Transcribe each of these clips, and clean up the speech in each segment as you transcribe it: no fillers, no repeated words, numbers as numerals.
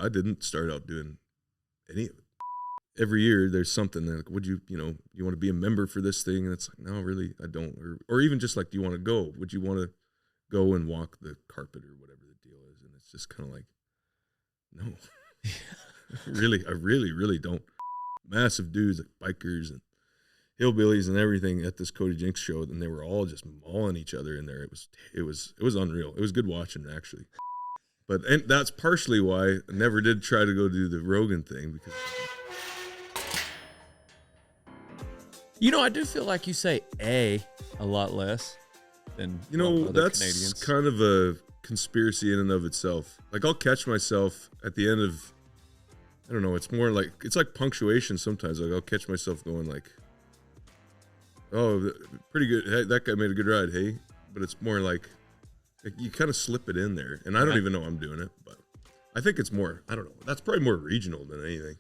I didn't start out doing any of it. Every year there's something like, would you want to be a member for this thing? And it's like, no, really, I don't. Or even just like, do you want to go? Would you want to go and walk the carpet or whatever the deal is? And it's just kind of like, no, I really don't. Massive dudes like bikers and hillbillies and everything at this Cody Jinks show, and they were all just mauling each other in there. It was unreal. It was good watching, actually. And that's partially why I never did try to go do the Rogan thing, because I do feel like you say a lot less than other that's Canadians. kind of a conspiracy in and of itself. Like, I'll catch myself at the end of, I don't know, it's like punctuation sometimes. Like, I'll catch myself going like, oh, pretty good. Hey, that guy made a good ride, hey? But it's more like you kind of slip it in there. And I don't even know I'm doing it, but I think it's more, I don't know. That's probably more regional than anything.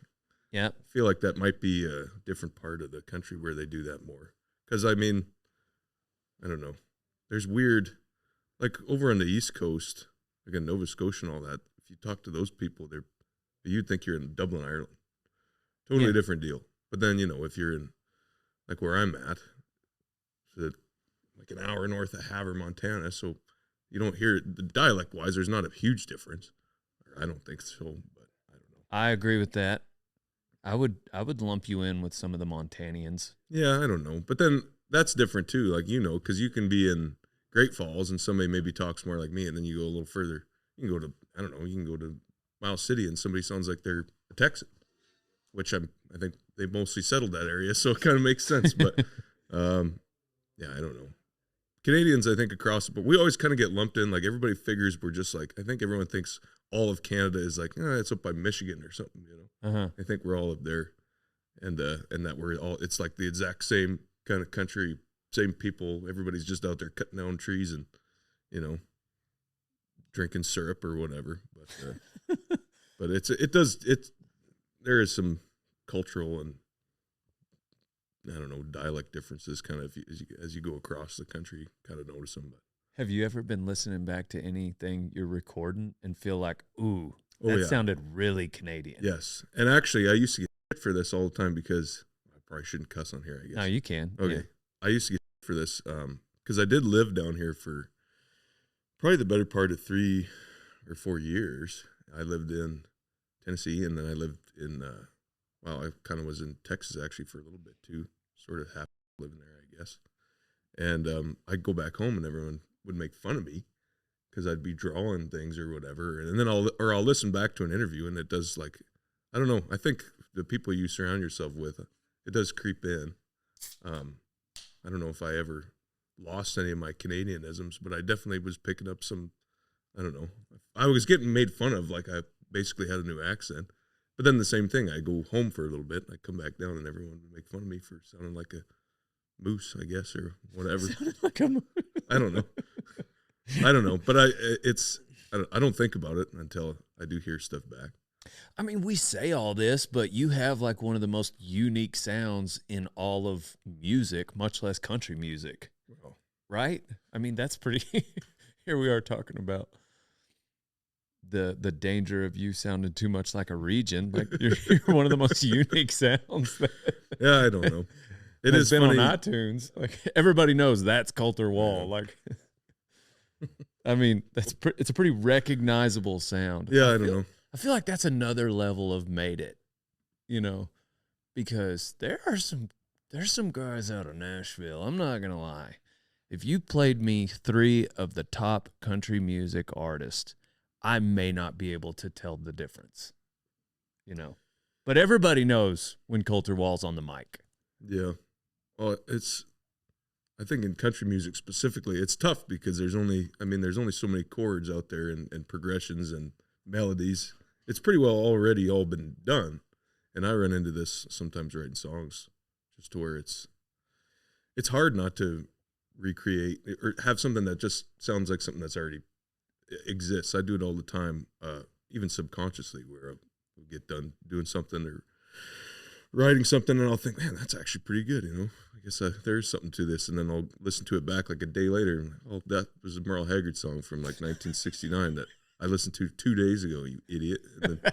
Yeah. I feel like that might be a different part of the country where they do that more. Because, I mean, I don't know. There's weird, like over on the East Coast, again, Nova Scotia and all that, if you talk to those people, you'd think you're in Dublin, Ireland. Totally different deal. But then, if you're in, like where I'm at, like an hour north of Havre, Montana, so you don't hear it. The dialect-wise, there's not a huge difference. I don't think so, but I don't know. I agree with that. I would lump you in with some of the Montanians. Yeah, I don't know. But then that's different too, like, because you can be in Great Falls and somebody maybe talks more like me, and then you go a little further. You can go to, I don't know, you can go to Miles City and somebody sounds like they're a Texan, which I think they mostly settled that area, so it kind of makes sense. But yeah, I don't know. Canadians, I think, across, but we always kind of get lumped in. Like, everybody figures we're just like, I think everyone thinks all of Canada is like, it's up by Michigan or something, I think we're all up there, and that we're all, it's like the exact same kind of country, same people. Everybody's just out there cutting down trees and, drinking syrup or whatever. But there is some cultural and, I don't know, dialect differences kind of as you go across the country, you kind of notice them. But have you ever been listening back to anything you're recording and feel like, ooh, that sounded really Canadian? Yes. And actually, I used to get shit for this all the time because I probably shouldn't cuss on here, I guess. No, you can. Okay. Yeah. I used to get shit for this because I did live down here for probably the better part of 3 or 4 years. I lived in Tennessee, and then I lived in, I kind of was in Texas actually for a little bit too, sort of half living there, I guess. And I'd go back home and everyone would make fun of me because I'd be drawing things or whatever. And then I'll listen back to an interview, and it does, like, I don't know. I think the people you surround yourself with, it does creep in. I don't know if I ever lost any of my Canadianisms, but I definitely was picking up some, I don't know. I was getting made fun of, like I basically had a new accent. But then the same thing, I go home for a little bit, and I come back down, and everyone would make fun of me for sounding like a moose, I guess, or whatever. Like a moose. I don't know. But I don't think about it until I do hear stuff back. I mean, we say all this, but you have like one of the most unique sounds in all of music, much less country music. Wow. Right? I mean, that's pretty. Here we are talking about the danger of you sounding too much like a region. Like you're one of the most unique sounds. Yeah, I don't know. It has is been funny. on iTunes. Like everybody knows that's Colter Wall. Yeah. Like, I mean, it's a pretty recognizable sound. Yeah, I don't know. I feel like that's another level of made it, because there's some guys out of Nashville. I'm not gonna lie. If you played me 3 of the top country music artists, I may not be able to tell the difference, But everybody knows when Colter Wall's on the mic. Yeah. Well, I think in country music specifically, it's tough because there's only so many chords out there and progressions and melodies. It's pretty well already all been done. And I run into this sometimes writing songs just to where it's hard not to recreate or have something that just sounds like something that's already exists. I do it all the time, even subconsciously, where I'll get done doing something or writing something and I'll think, man, that's actually pretty good, I guess there's something to this, and then I'll listen to it back like a day later, and that was a Merle Haggard song from like 1969 that I listened to 2 days ago, you idiot. And then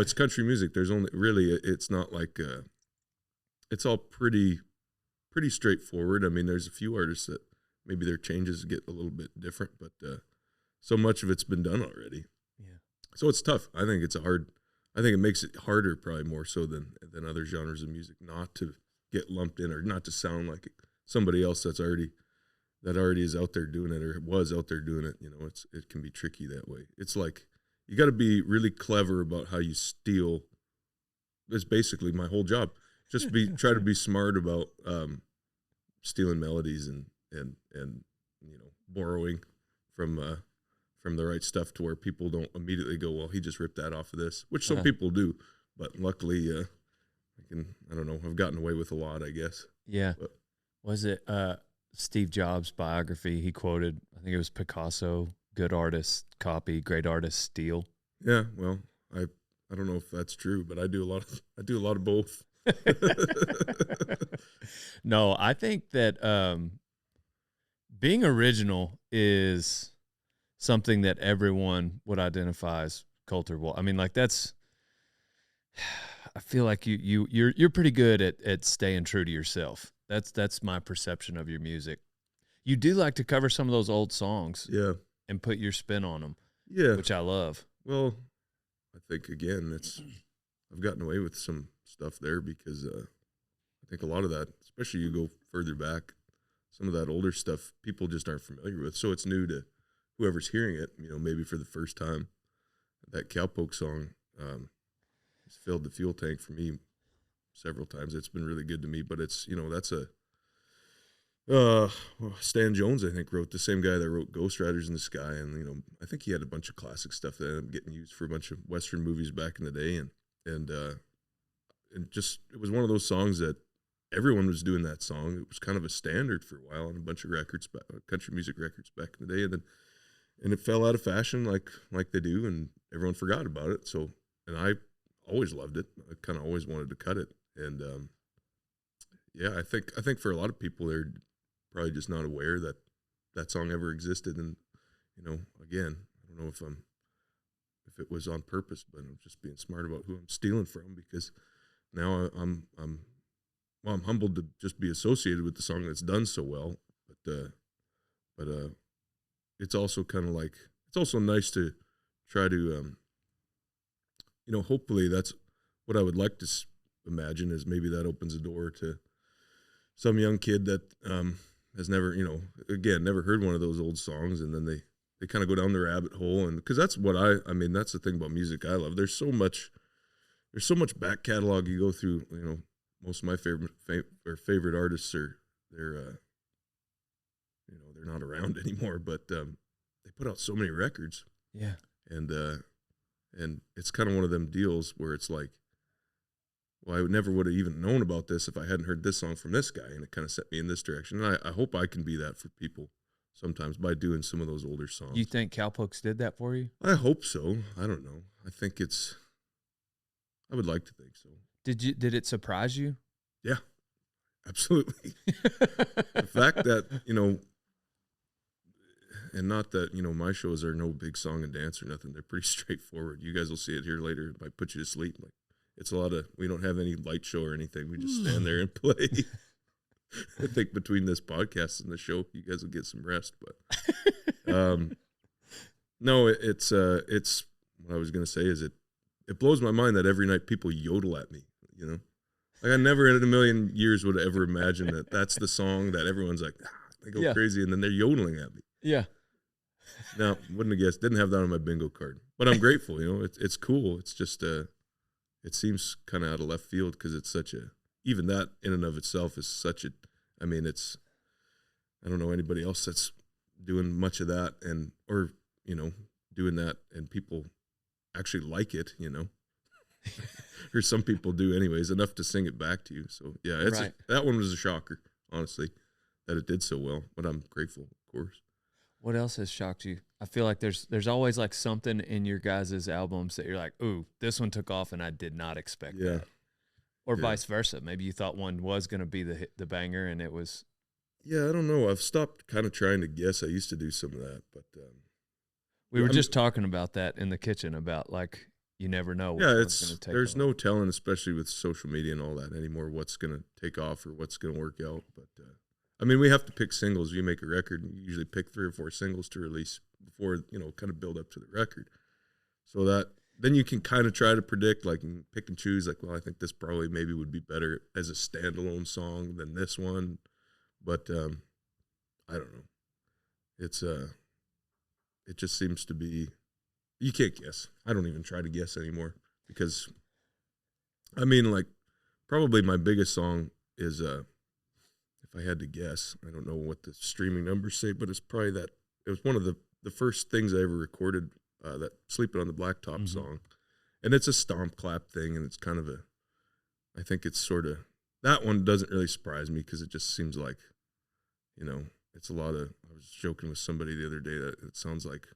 it's country music. There's only really, it's not like, it's all pretty straightforward. I mean, there's a few artists that maybe their changes get a little bit different, but so much of it's been done already. Yeah. So it's tough. I think it makes it harder, probably more so than other genres of music, not to get lumped in or not to sound like somebody else that already is out there doing it or was out there doing it. You know, it can be tricky that way. It's like you got to be really clever about how you steal. That's basically my whole job. Just try to be smart about stealing melodies and you know, borrowing from the right stuff to where people don't immediately go, well, he just ripped that off of this, which some people do, but luckily I don't know, I've gotten away with a lot, I guess. Yeah. But, was it Steve Jobs' biography? He quoted, I think it was Picasso, good artist copy, great artist steal. Yeah, well, I don't know if that's true, but I do a lot of both. No, I think that being original is something that everyone would identify as Colter Wall. I mean, like that's. I feel like you're pretty good at staying true to yourself. That's my perception of your music. You do like to cover some of those old songs, yeah, and put your spin on them, yeah, which I love. Well, I think again, I've gotten away with some stuff there because I think a lot of that, especially you go further back, some of that older stuff people just aren't familiar with, so it's new to whoever's hearing it. You know, maybe for the first time, that Cowpoke song. It's filled the fuel tank for me several times. It's been really good to me, but it's, you know, that's Stan Jones, I think, wrote, the same guy that wrote Ghost Riders in the Sky. And, you know, I think he had a bunch of classic stuff that ended up getting used for a bunch of Western movies back in the day. And just, it was one of those songs that everyone was doing that song. It was kind of a standard for a while on a bunch of records, country music records back in the day. And it fell out of fashion like they do, and everyone forgot about it. So, and I always loved it. I kind of always wanted to cut it. And yeah, I think for a lot of people, they're probably just not aware that that song ever existed. And, you know, again, I don't know if it was on purpose, but I'm just being smart about who I'm stealing from, because now I'm humbled to just be associated with the song that's done so well. But it's also kind of like, it's also nice to try to, you know, hopefully that's what I would like to imagine, is maybe that opens a door to some young kid that has never, you know, again, never heard one of those old songs, and then they kind of go down the rabbit hole. And because that's what I mean, that's the thing about music I love. There's so much back catalog you go through. You know, most of my favorite artists they're not around anymore, but they put out so many records. Yeah. And it's kind of one of them deals where it's like, well, I never would have even known about this if I hadn't heard this song from this guy, and it kind of set me in this direction. And I hope I can be that for people sometimes by doing some of those older songs. You think Cowpokes did that for you? I hope so. I don't know. I would like to think so. Did it surprise you? Yeah, absolutely. The fact that, you know, and not that, you know, my shows are no big song and dance or nothing. They're pretty straightforward. You guys will see it here later. It might put you to sleep. Like, it's we don't have any light show or anything. We just stand there and play. I think between this podcast and the show, you guys will get some rest. But no, it's what I was going to say is it blows my mind that every night people yodel at me, you know? Like, I never in a million years would ever imagine that that's the song that everyone's like, they go crazy, and then they're yodeling at me. Yeah. No, wouldn't have guessed. Didn't have that on my bingo card. But I'm grateful, you know. It's cool. It's just it seems kind of out of left field, because it's such a, even that in and of itself is such a, I mean, I don't know anybody else that's doing much of that, and or, you know, doing that and people actually like it, you know. Or some people do anyways, enough to sing it back to you. So yeah, Right. That one was a shocker, honestly, that it did so well. But I'm grateful, of course. What else has shocked you? I feel like there's always like something in your guys' albums that you're like, ooh, this one took off and I did not expect that. Or vice versa. Maybe you thought one was going to be the banger and it was. Yeah, I don't know. I've stopped kind of trying to guess. I used to do some of that, but we were just talking about that in the kitchen, about like you never know which Yeah, one's going to take there's off. no telling, especially with social media and all that anymore, what's going to take off or what's going to work out. But I mean, we have to pick singles. You make a record, and you usually pick 3 or 4 singles to release before, kind of build up to the record. So that then you can kind of try to predict, like, and pick and choose, like, well, I think this probably maybe would be better as a standalone song than this one. But I don't know. It's it just seems to be, you can't guess. I don't even try to guess anymore because, I mean, like, probably my biggest song is, if I had to guess, I don't know what the streaming numbers say, but it's probably that, it was one of the first things I ever recorded, that Sleeping on the Blacktop song. And it's a stomp clap thing, and it's kind of I think it's sort of, that one doesn't really surprise me because it just seems like, it's a lot of, I was joking with somebody the other day that it sounds like,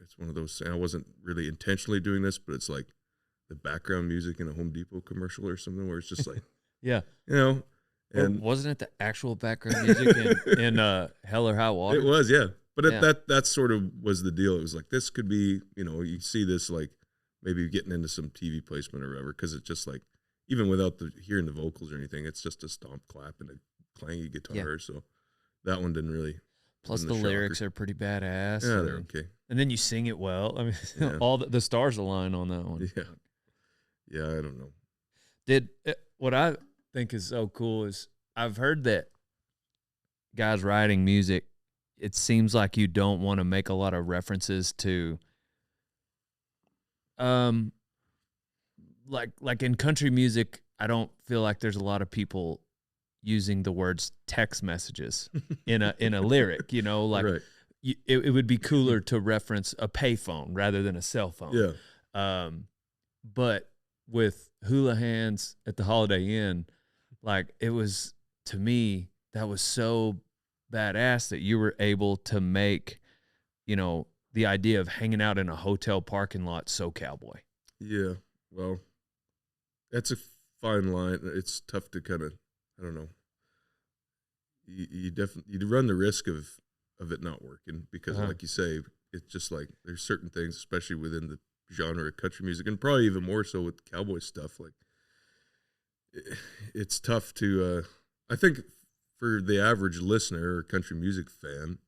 it's one of those, I wasn't really intentionally doing this, but it's like the background music in a Home Depot commercial or something where it's just like, Yeah. And wasn't it the actual background music in Hell or High Water? it was, yeah. But Yeah. that sort of was the deal. It was like, this could be, you see this, like, maybe getting into some TV placement or whatever, because it's just like, even without hearing the vocals or anything, it's just a stomp clap and a clangy guitar. Yeah. So that one didn't really. Plus wasn't the a shocker. lyrics are pretty badass. Yeah, and, they're okay. And then you sing it well. I mean, Yeah. all the stars align on that one. Yeah. Yeah, I don't know. What I think is so cool is I've heard that guys writing music, it seems like you don't want to make a lot of references to, like in country music, I don't feel like there's a lot of people using the words text messages in a lyric, like Right. it would be cooler to reference a payphone rather than a cell phone. Yeah. But with Hula Hands at the Holiday Inn, like, it was, to me, that was so badass that you were able to make, the idea of hanging out in a hotel parking lot so cowboy. Yeah. Well, that's a fine line. It's tough to kind of, I don't know. You definitely, you run the risk of it not working because, like you say, it's just like there's certain things, especially within the genre of country music, and probably even more so with cowboy stuff. Like, it's tough to, I think, for the average listener or country music fan,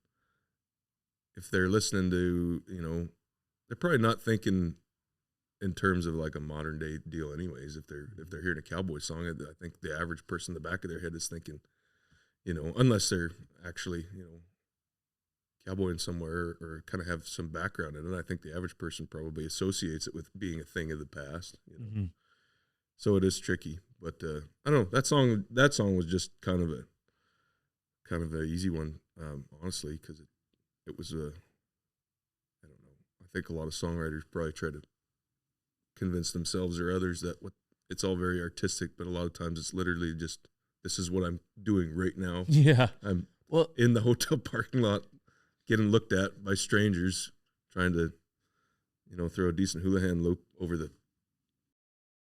if they're listening to, they're probably not thinking in terms of like a modern day deal anyways. If they're hearing a cowboy song, I think the average person in the back of their head is thinking, unless they're actually, cowboying somewhere or kind of have some background in it, I think the average person probably associates it with being a thing of the past. So it is tricky, but I don't know. That song was just kind of a easy one, honestly, because it was I don't know. I think a lot of songwriters probably try to convince themselves or others that it's all very artistic, but a lot of times it's literally just, this is what I'm doing right now. Yeah. I'm in the hotel parking lot getting looked at by strangers trying to, throw a decent hula hand loop over the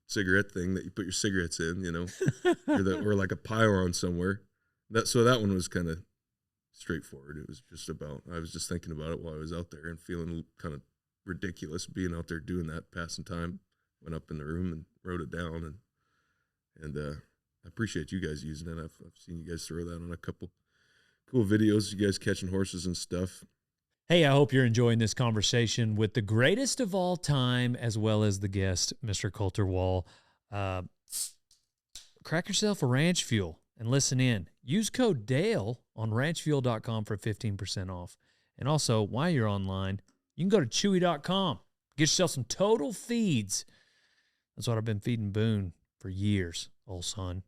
cigarette thing that you put your cigarettes in, or like a pylon somewhere. So that one was kind of straightforward. It was just about, I was just thinking about it while I was out there and feeling kind of ridiculous being out there doing that, passing time. Went up in the room and wrote it down, and I appreciate you guys using it. I've seen you guys throw that on a couple cool videos, you guys catching horses and stuff. Hey, I hope you're enjoying this conversation with the greatest of all time, as well as the guest, Mr. Colter Wall. Crack yourself a ranch fuel and listen in. Use code DALE on ranchfuel.com for 15% off. And also, while you're online, you can go to chewy.com. Get yourself some Total Feeds. That's what I've been feeding Boone for years, old son.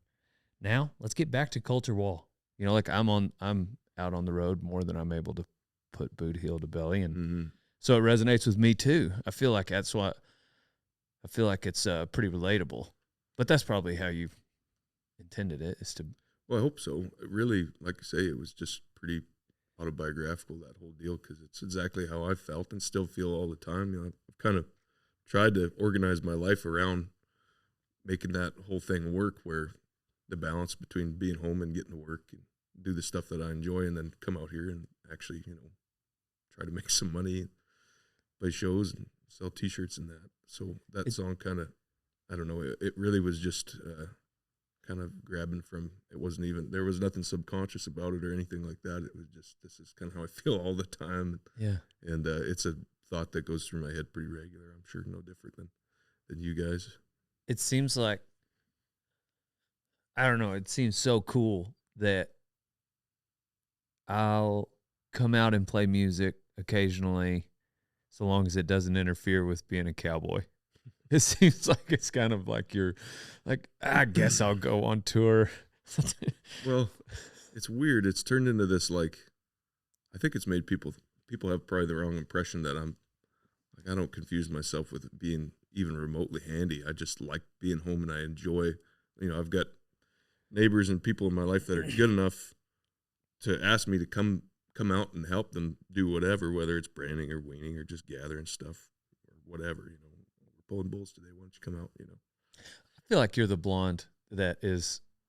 Now, let's get back to Colter Wall. Like I'm out on the road more than I'm able to put boot heel to belly, and so it resonates with me too. I feel like it's pretty relatable, but that's probably how you intended it, is to. Well, I hope so. It really, like I say, it was just pretty autobiographical, that whole deal, because it's exactly how I felt and still feel all the time. I've kind of tried to organize my life around making that whole thing work, where the balance between being home and getting to work and do the stuff that I enjoy, and then come out here and actually, try to make some money, play shows, and sell T-shirts and that. So that song kind of, I don't know, it really was just kind of grabbing from. It wasn't even, there was nothing subconscious about it or anything like that. It was just, this is kind of how I feel all the time. Yeah. And it's a thought that goes through my head pretty regular. I'm sure no different than you guys. It seems like, I don't know, it seems so cool that I'll come out and play music occasionally, so long as it doesn't interfere with being a cowboy. It seems like it's kind of like you're like, I guess I'll go on tour. Well, it's weird. It's turned into this, like, I think it's made people have probably the wrong impression that I'm like, I don't confuse myself with being even remotely handy. I just like being home, and I enjoy, I've got neighbors and people in my life that are good enough to ask me to come out and help them do whatever, whether it's branding or weaning or just gathering stuff or whatever. We're pulling bulls today. Why don't you come out? I feel like you're the blonde that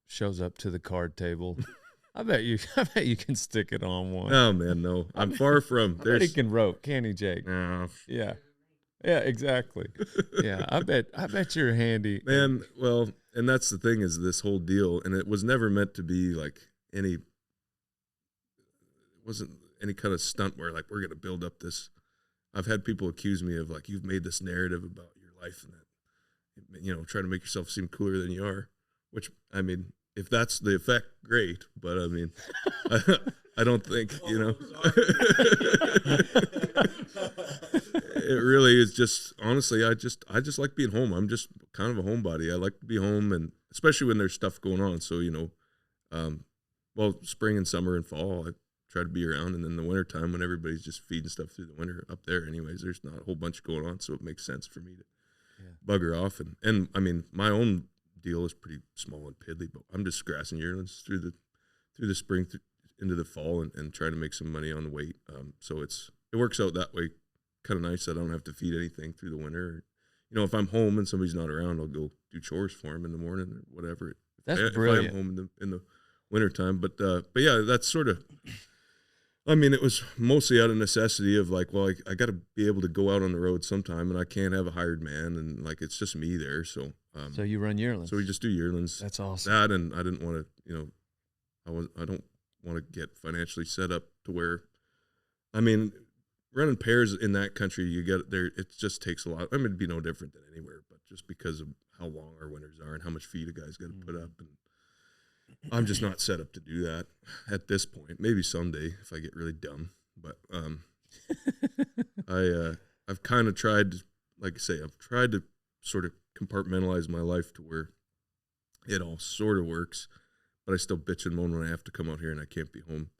shows up to the card table. I bet you can stick it on one. Oh man, no, I'm far from. I bet he can rope, can't he, Jake? No. Yeah, exactly. Yeah, I bet you're handy, man. Well, and that's the thing, is this whole deal, and it was never meant to be like it wasn't any kind of stunt where, like, we're going to build up this. I've had people accuse me of, like, you've made this narrative about your life and that, trying to make yourself seem cooler than you are, which, I mean, if that's the effect, great. But I mean, I don't think, it really is just, honestly, I just like being home. I'm just kind of a homebody. I like to be home, and especially when there's stuff going on. So, well, spring and summer and fall, I try to be around. And then the wintertime, when everybody's just feeding stuff through the winter up there anyways, there's not a whole bunch going on. So it makes sense for me to bugger off. And I mean, my own deal is pretty small and piddly, but I'm just grassing yearlings through the spring into the fall and trying to make some money on the weight. So it works out that way kind of nice. I don't have to feed anything through the winter. If I'm home and somebody's not around, I'll go do chores for them in the morning or whatever. That's brilliant. If I'm home in the wintertime. But yeah, that's sort of, I mean, it was mostly out of necessity of, like, well, I got to be able to go out on the road sometime, and I can't have a hired man, and, like, it's just me there. So so you run yearlings. So we just do yearlings. That's awesome. That, and I didn't want to, I don't want to get financially set up to where, I mean, running pairs in that country, you get there, it just takes a lot. I mean, it'd be no different than anywhere, but just because of how long our winters are and how much feed a guy's got to put up, and I'm just not set up to do that at this point. Maybe someday if I get really dumb. But I've kind of tried, like I say, I've tried to sort of compartmentalize my life to where it all sort of works, but I still bitch and moan when I have to come out here and I can't be home.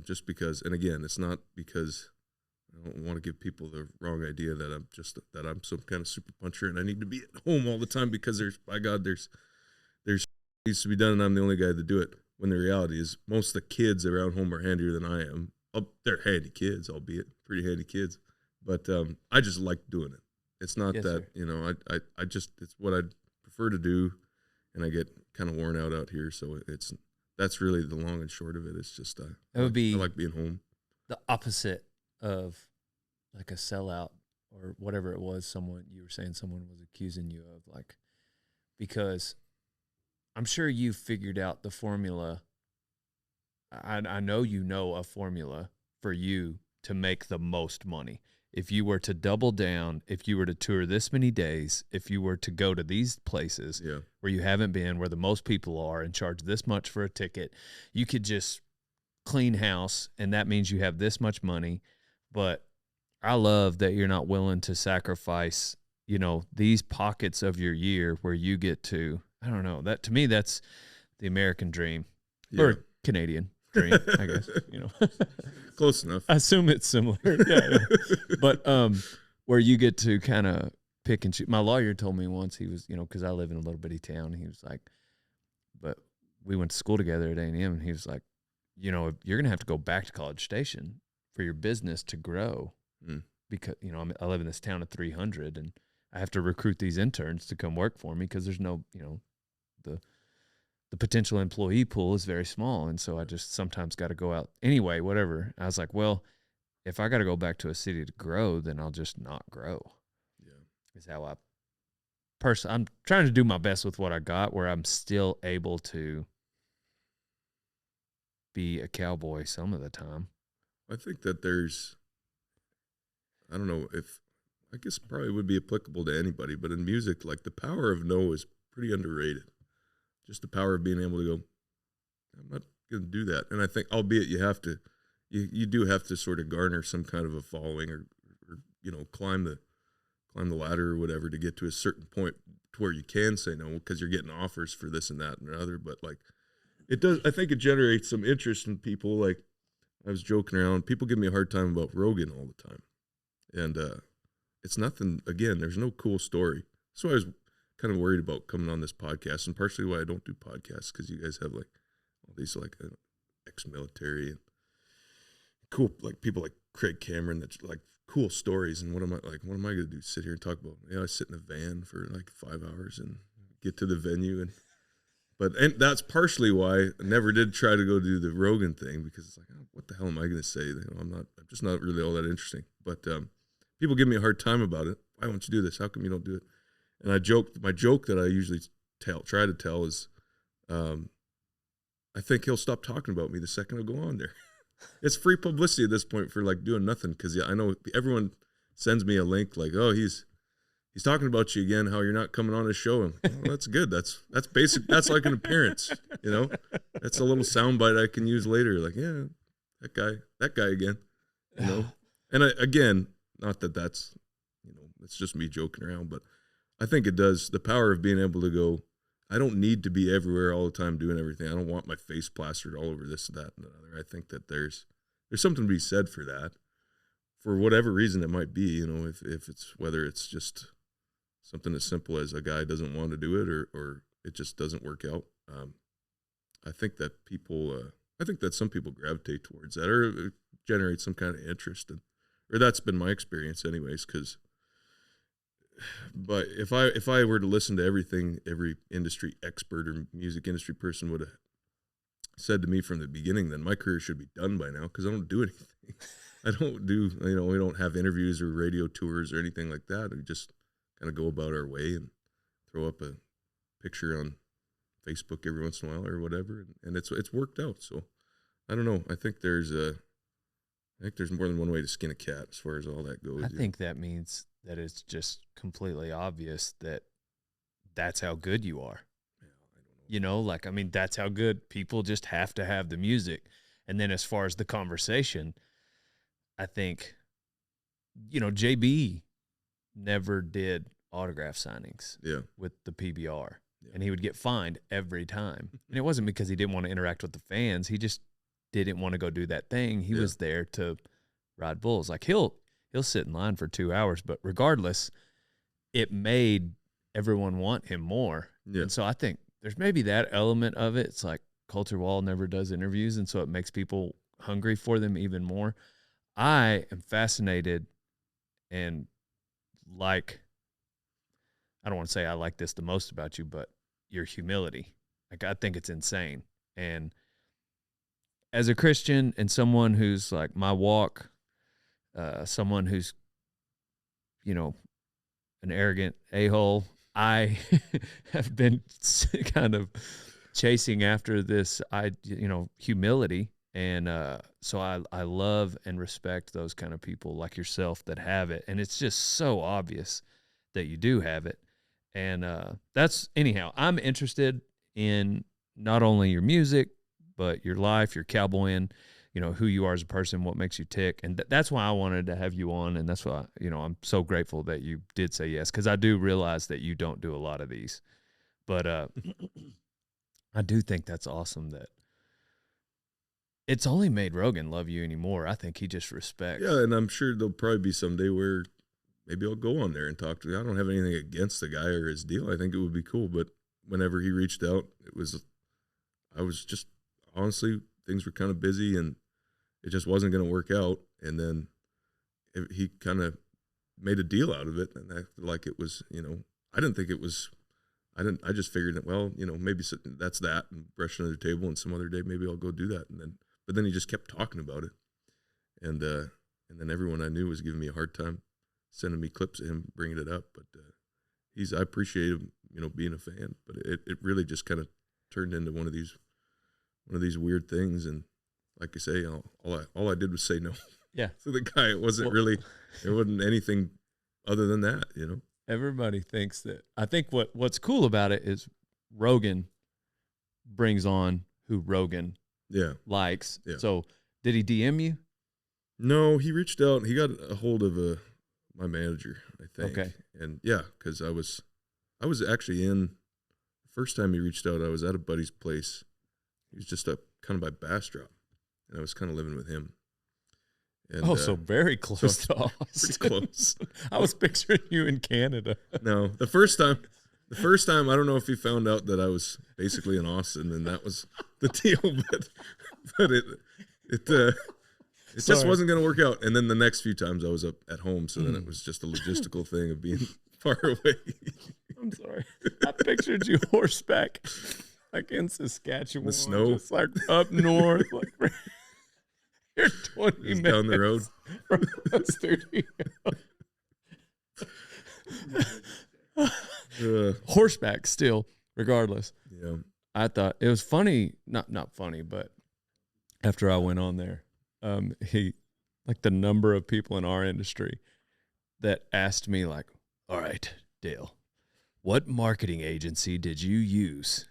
Just because, and again, it's not because I don't want to give people the wrong idea that I'm some kind of super puncher and I need to be at home all the time, because there's needs to be done, and I'm the only guy to do it, when the reality is most of the kids around home are handier than I am. They're handy kids, albeit pretty handy kids, but I just like doing it. It's not that, sir. I just, it's what I'd prefer to do, and I get kind of worn out here, so that's really the long and short of it. It's just I like being home. The opposite of like a sellout or whatever it was you were saying someone was accusing you of, like, because I'm sure you figured out the formula. I know a formula for you to make the most money. If you were to double down, if you were to tour this many days, if you were to go to these places where you haven't been, where the most people are, and charge this much for a ticket, you could just clean house, and that means you have this much money. But I love that you're not willing to sacrifice, these pockets of your year where you get to, I don't know, that to me, that's the American dream, or Canadian dream, I guess, Close enough. I assume it's similar. Yeah. But where you get to kind of pick and choose. My lawyer told me once, he was, because I live in a little bitty town, he was like, but we went to school together at A&M, and he was like, you're going to have to go back to College Station for your business to grow, because, I live in this town of 300, and I have to recruit these interns to come work for me because there's no, the potential employee pool is very small. And so I just sometimes got to go out anyway, whatever. I was like, well, if I got to go back to a city to grow, then I'll just not grow. Yeah. Is how I'm trying to do my best with what I got, where I'm still able to be a cowboy some of the time. I think that I don't know if, I guess it probably would be applicable to anybody, but in music, like the power of no is pretty underrated. Just the power of being able to go, I'm not going to do that. And I think, albeit you do have to sort of garner some kind of a following or climb the ladder or whatever to get to a certain point to where you can say no, because you're getting offers for this and that and other. But like I think it generates some interest in people. Like I was joking around, people give me a hard time about Rogan all the time. And it's nothing, again, there's no cool story. So I was kind of worried about coming on this podcast, and partially why I don't do podcasts, because you guys have like all these like ex-military and cool, like people like Craig Cameron that's like cool stories. And what am I going to do? Sit here and talk about, I sit in a van for like 5 hours and get to the venue. And that's partially why I never did try to go do the Rogan thing, because it's like, oh, what the hell am I going to say? I'm just not really all that interesting. But people give me a hard time about it. Why won't you do this? How come you don't do it? And my joke that I usually try to tell is, I think he'll stop talking about me the second I go on there. It's free publicity at this point for like doing nothing, because I know everyone sends me a link like, oh, he's talking about you again, how you're not coming on his show. And well, that's good. That's basic. That's like an appearance, That's a little soundbite I can use later. Like, yeah, that guy again, And again, not that that's, it's just me joking around, but I think it does, the power of being able to go, I don't need to be everywhere all the time doing everything. I don't want my face plastered all over this, that, and another. I think that there's something to be said for that, for whatever reason it might be, if it's, whether it's just something as simple as a guy doesn't want to do it, or it just doesn't work out. I think that some people gravitate towards that, or generate some kind of interest, or that's been my experience anyways. But if I were to listen to everything every industry expert or music industry person would have said to me from the beginning, then my career should be done by now, because I don't do anything. I don't do, we don't have interviews or radio tours or anything like that. We just kind of go about our way and throw up a picture on Facebook every once in a while or whatever, and it's worked out. So I don't know. I think there's more than one way to skin a cat as far as all that goes. I think that means that it's just completely obvious that that's how good you are. Yeah, I don't know. That's how good. People just have to have the music. And then as far as the conversation, I think, JB never did autograph signings with the PBR. Yeah. And he would get fined every time. And it wasn't because he didn't want to interact with the fans. He just didn't want to go do that thing. He was there to ride bulls. Like he'll sit in line for 2 hours, but regardless, it made everyone want him more. Yeah. And so I think there's maybe that element of it. It's like Colter Wall never does interviews, and so it makes people hungry for them even more. I am fascinated and I don't want to say I like this the most about you, but your humility. Like, I think it's insane. And as a Christian and someone who's like my walk, someone who's, an arrogant a-hole, I have been kind of chasing after this, humility. And so I love and respect those kind of people like yourself that have it. And it's just so obvious that you do have it. And anyhow, I'm interested in not only your music, but your life, your cowboying, who you are as a person, what makes you tick. And that's why I wanted to have you on. And that's why, I'm so grateful that you did say yes, because I do realize that you don't do a lot of these. But I do think that's awesome that it's only made Rogan love you anymore. I think he just respects. Yeah, and I'm sure there'll probably be someday where maybe I'll go on there and talk to him. I don't have anything against the guy or his deal. I think it would be cool. But whenever he reached out, I was just, honestly, things were kind of busy and it just wasn't going to work out. And then he kind of made a deal out of it. And acted like it was, I didn't think it was, I just figured that, well, maybe that's that, and brush it under the table, and some other day maybe I'll go do that. But then he just kept talking about it. And and then everyone I knew was giving me a hard time, sending me clips of him bringing it up. But I appreciate him, being a fan. But it really just kind of turned into one of these weird things. And like I say, all I did was say no. Yeah. So the guy, it wasn't anything other than that, Everybody thinks that. I think what's cool about it is Rogan brings on who Rogan likes. Yeah. So did he DM you? No, he reached out. He got a hold of my manager, I think. Okay. And because I was actually the first time he reached out, I was at a buddy's place. He was just up kind of by Bastrop, and I was kind of living with him. And, so very close to Austin. Pretty close. I was picturing you in Canada. No, the first time, I don't know if he found out that I was basically in Austin, and that was the deal. But it just wasn't going to work out. And then the next few times I was up at home, so then it was just a logistical thing of being far away. I'm sorry. I pictured you horseback, like in Saskatchewan, the snow, just like up north, like. You're 20 minutes down the road from the studio. Horseback still, regardless. Yeah. I thought it was funny, not funny, but after I went on there, the number of people in our industry that asked me like, all right, Dale, what marketing agency did you use?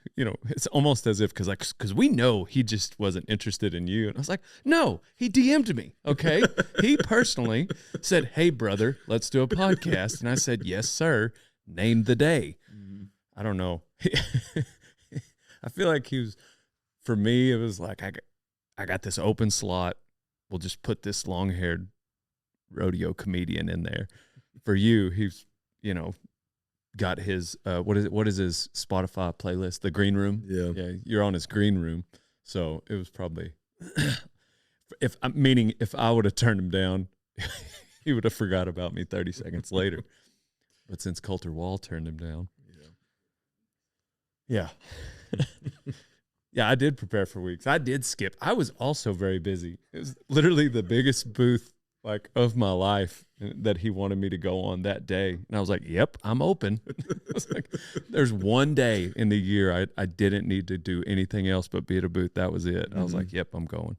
It's almost as if, because we know he just wasn't interested in you. And I was like, no, he DM'd me. Okay. He personally said, hey brother, let's do a podcast. And I said, yes, sir. Name the day. Mm-hmm. I don't know. I feel like for me, it was like, I got this open slot. We'll just put this long-haired rodeo comedian in there. For you, he's, got his what is his Spotify playlist? The Green Room. Yeah, you're on his Green Room. So it was probably if I would have turned him down, he would have forgot about me 30 seconds later. But since Colter Wall turned him down, yeah, I did prepare for weeks. I did skip. I was also very busy. It was literally the biggest booth of my life that he wanted me to go on that day. And I was like, yep, I'm open. I was like, there's one day in the year I didn't need to do anything else but be at a booth. That was it. Mm-hmm. I was like, yep, I'm going.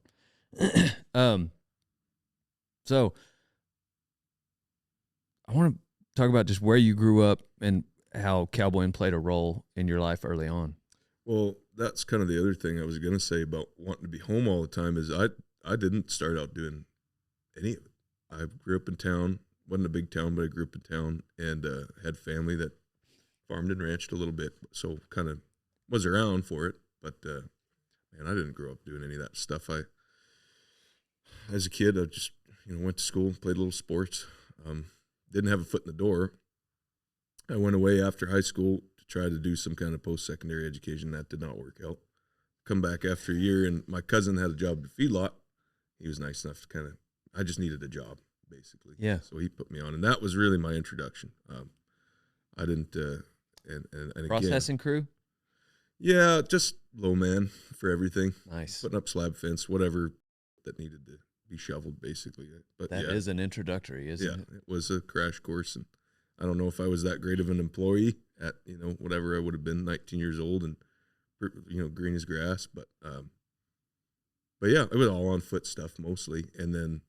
So I want to talk about just where you grew up and how cowboying played a role in your life early on. Well, that's kind of the other thing I was going to say about wanting to be home all the time is I didn't start out doing any of it. I grew up in town, wasn't a big town, but I grew up in town and had family that farmed and ranched a little bit. So kind of was around for it. But, man, I didn't grow up doing any of that stuff. As a kid, I just, went to school, played a little sports, didn't have a foot in the door. I went away after high school to try to do some kind of post-secondary education. That did not work out. Come back after a year, and my cousin had a job at a feedlot. He was nice enough to I just needed a job, basically. Yeah. So he put me on, and that was really my introduction. I didn't, and processing crew? Yeah, just low man for everything. Nice. Putting up slab fence, whatever that needed to be shoveled, basically. But that is an introductory, isn't it? Yeah, it was a crash course, and I don't know if I was that great of an employee at, whatever I would have been, 19 years old and, green as grass. But yeah, it was all on foot stuff mostly. And then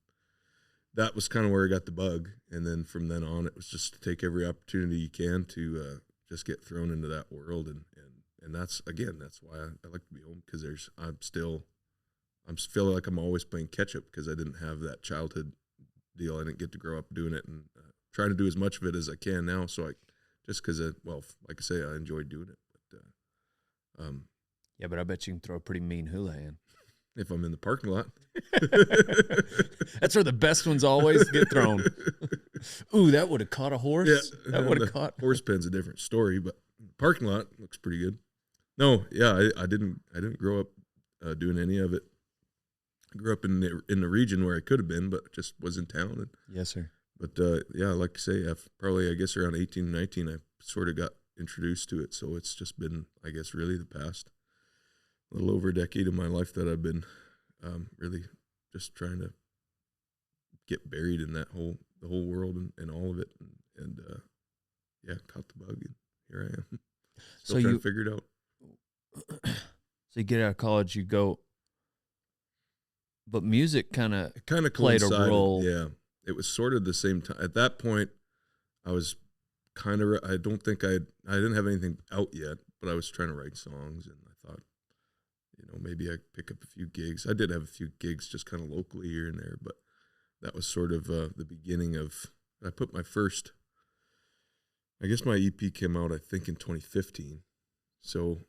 that was kind of where I got the bug. And then from then on, it was just to take every opportunity you can to just get thrown into that world. And that's why I like to be home, because I'm feeling like I'm always playing catch up because I didn't have that childhood deal. I didn't get to grow up doing it, and trying to do as much of it as I can now. So like I say, I enjoy doing it. But yeah, but I bet you can throw a pretty mean hula hand. If I'm in the parking lot. That's where the best ones always get thrown. Ooh, that would have caught a horse. Yeah, that would have caught. Horse pen's a different story, but parking lot looks pretty good. No, yeah, I didn't grow up doing any of it. I grew up in the region where I could have been, but just was in town. And, yes, sir. But yeah, like I say, I guess around 18, 19, I sort of got introduced to it. So it's just been, I guess, really the past little over a decade of my life that I've been really just trying to get buried in the whole world and all of it. And yeah, caught the bug, and here I am. Still trying to figure it out. So you get out of college, you go, but music kind of played a coincided. role. Yeah, it was sort of the same time. At that point, I was kind of, I didn't have anything out yet, but I was trying to write songs, and I thought, maybe I'd pick up a few gigs. I did have a few gigs just kind of locally here and there, but that was sort of the beginning of, I put my first, I guess my EP came out, I think, in 2015. So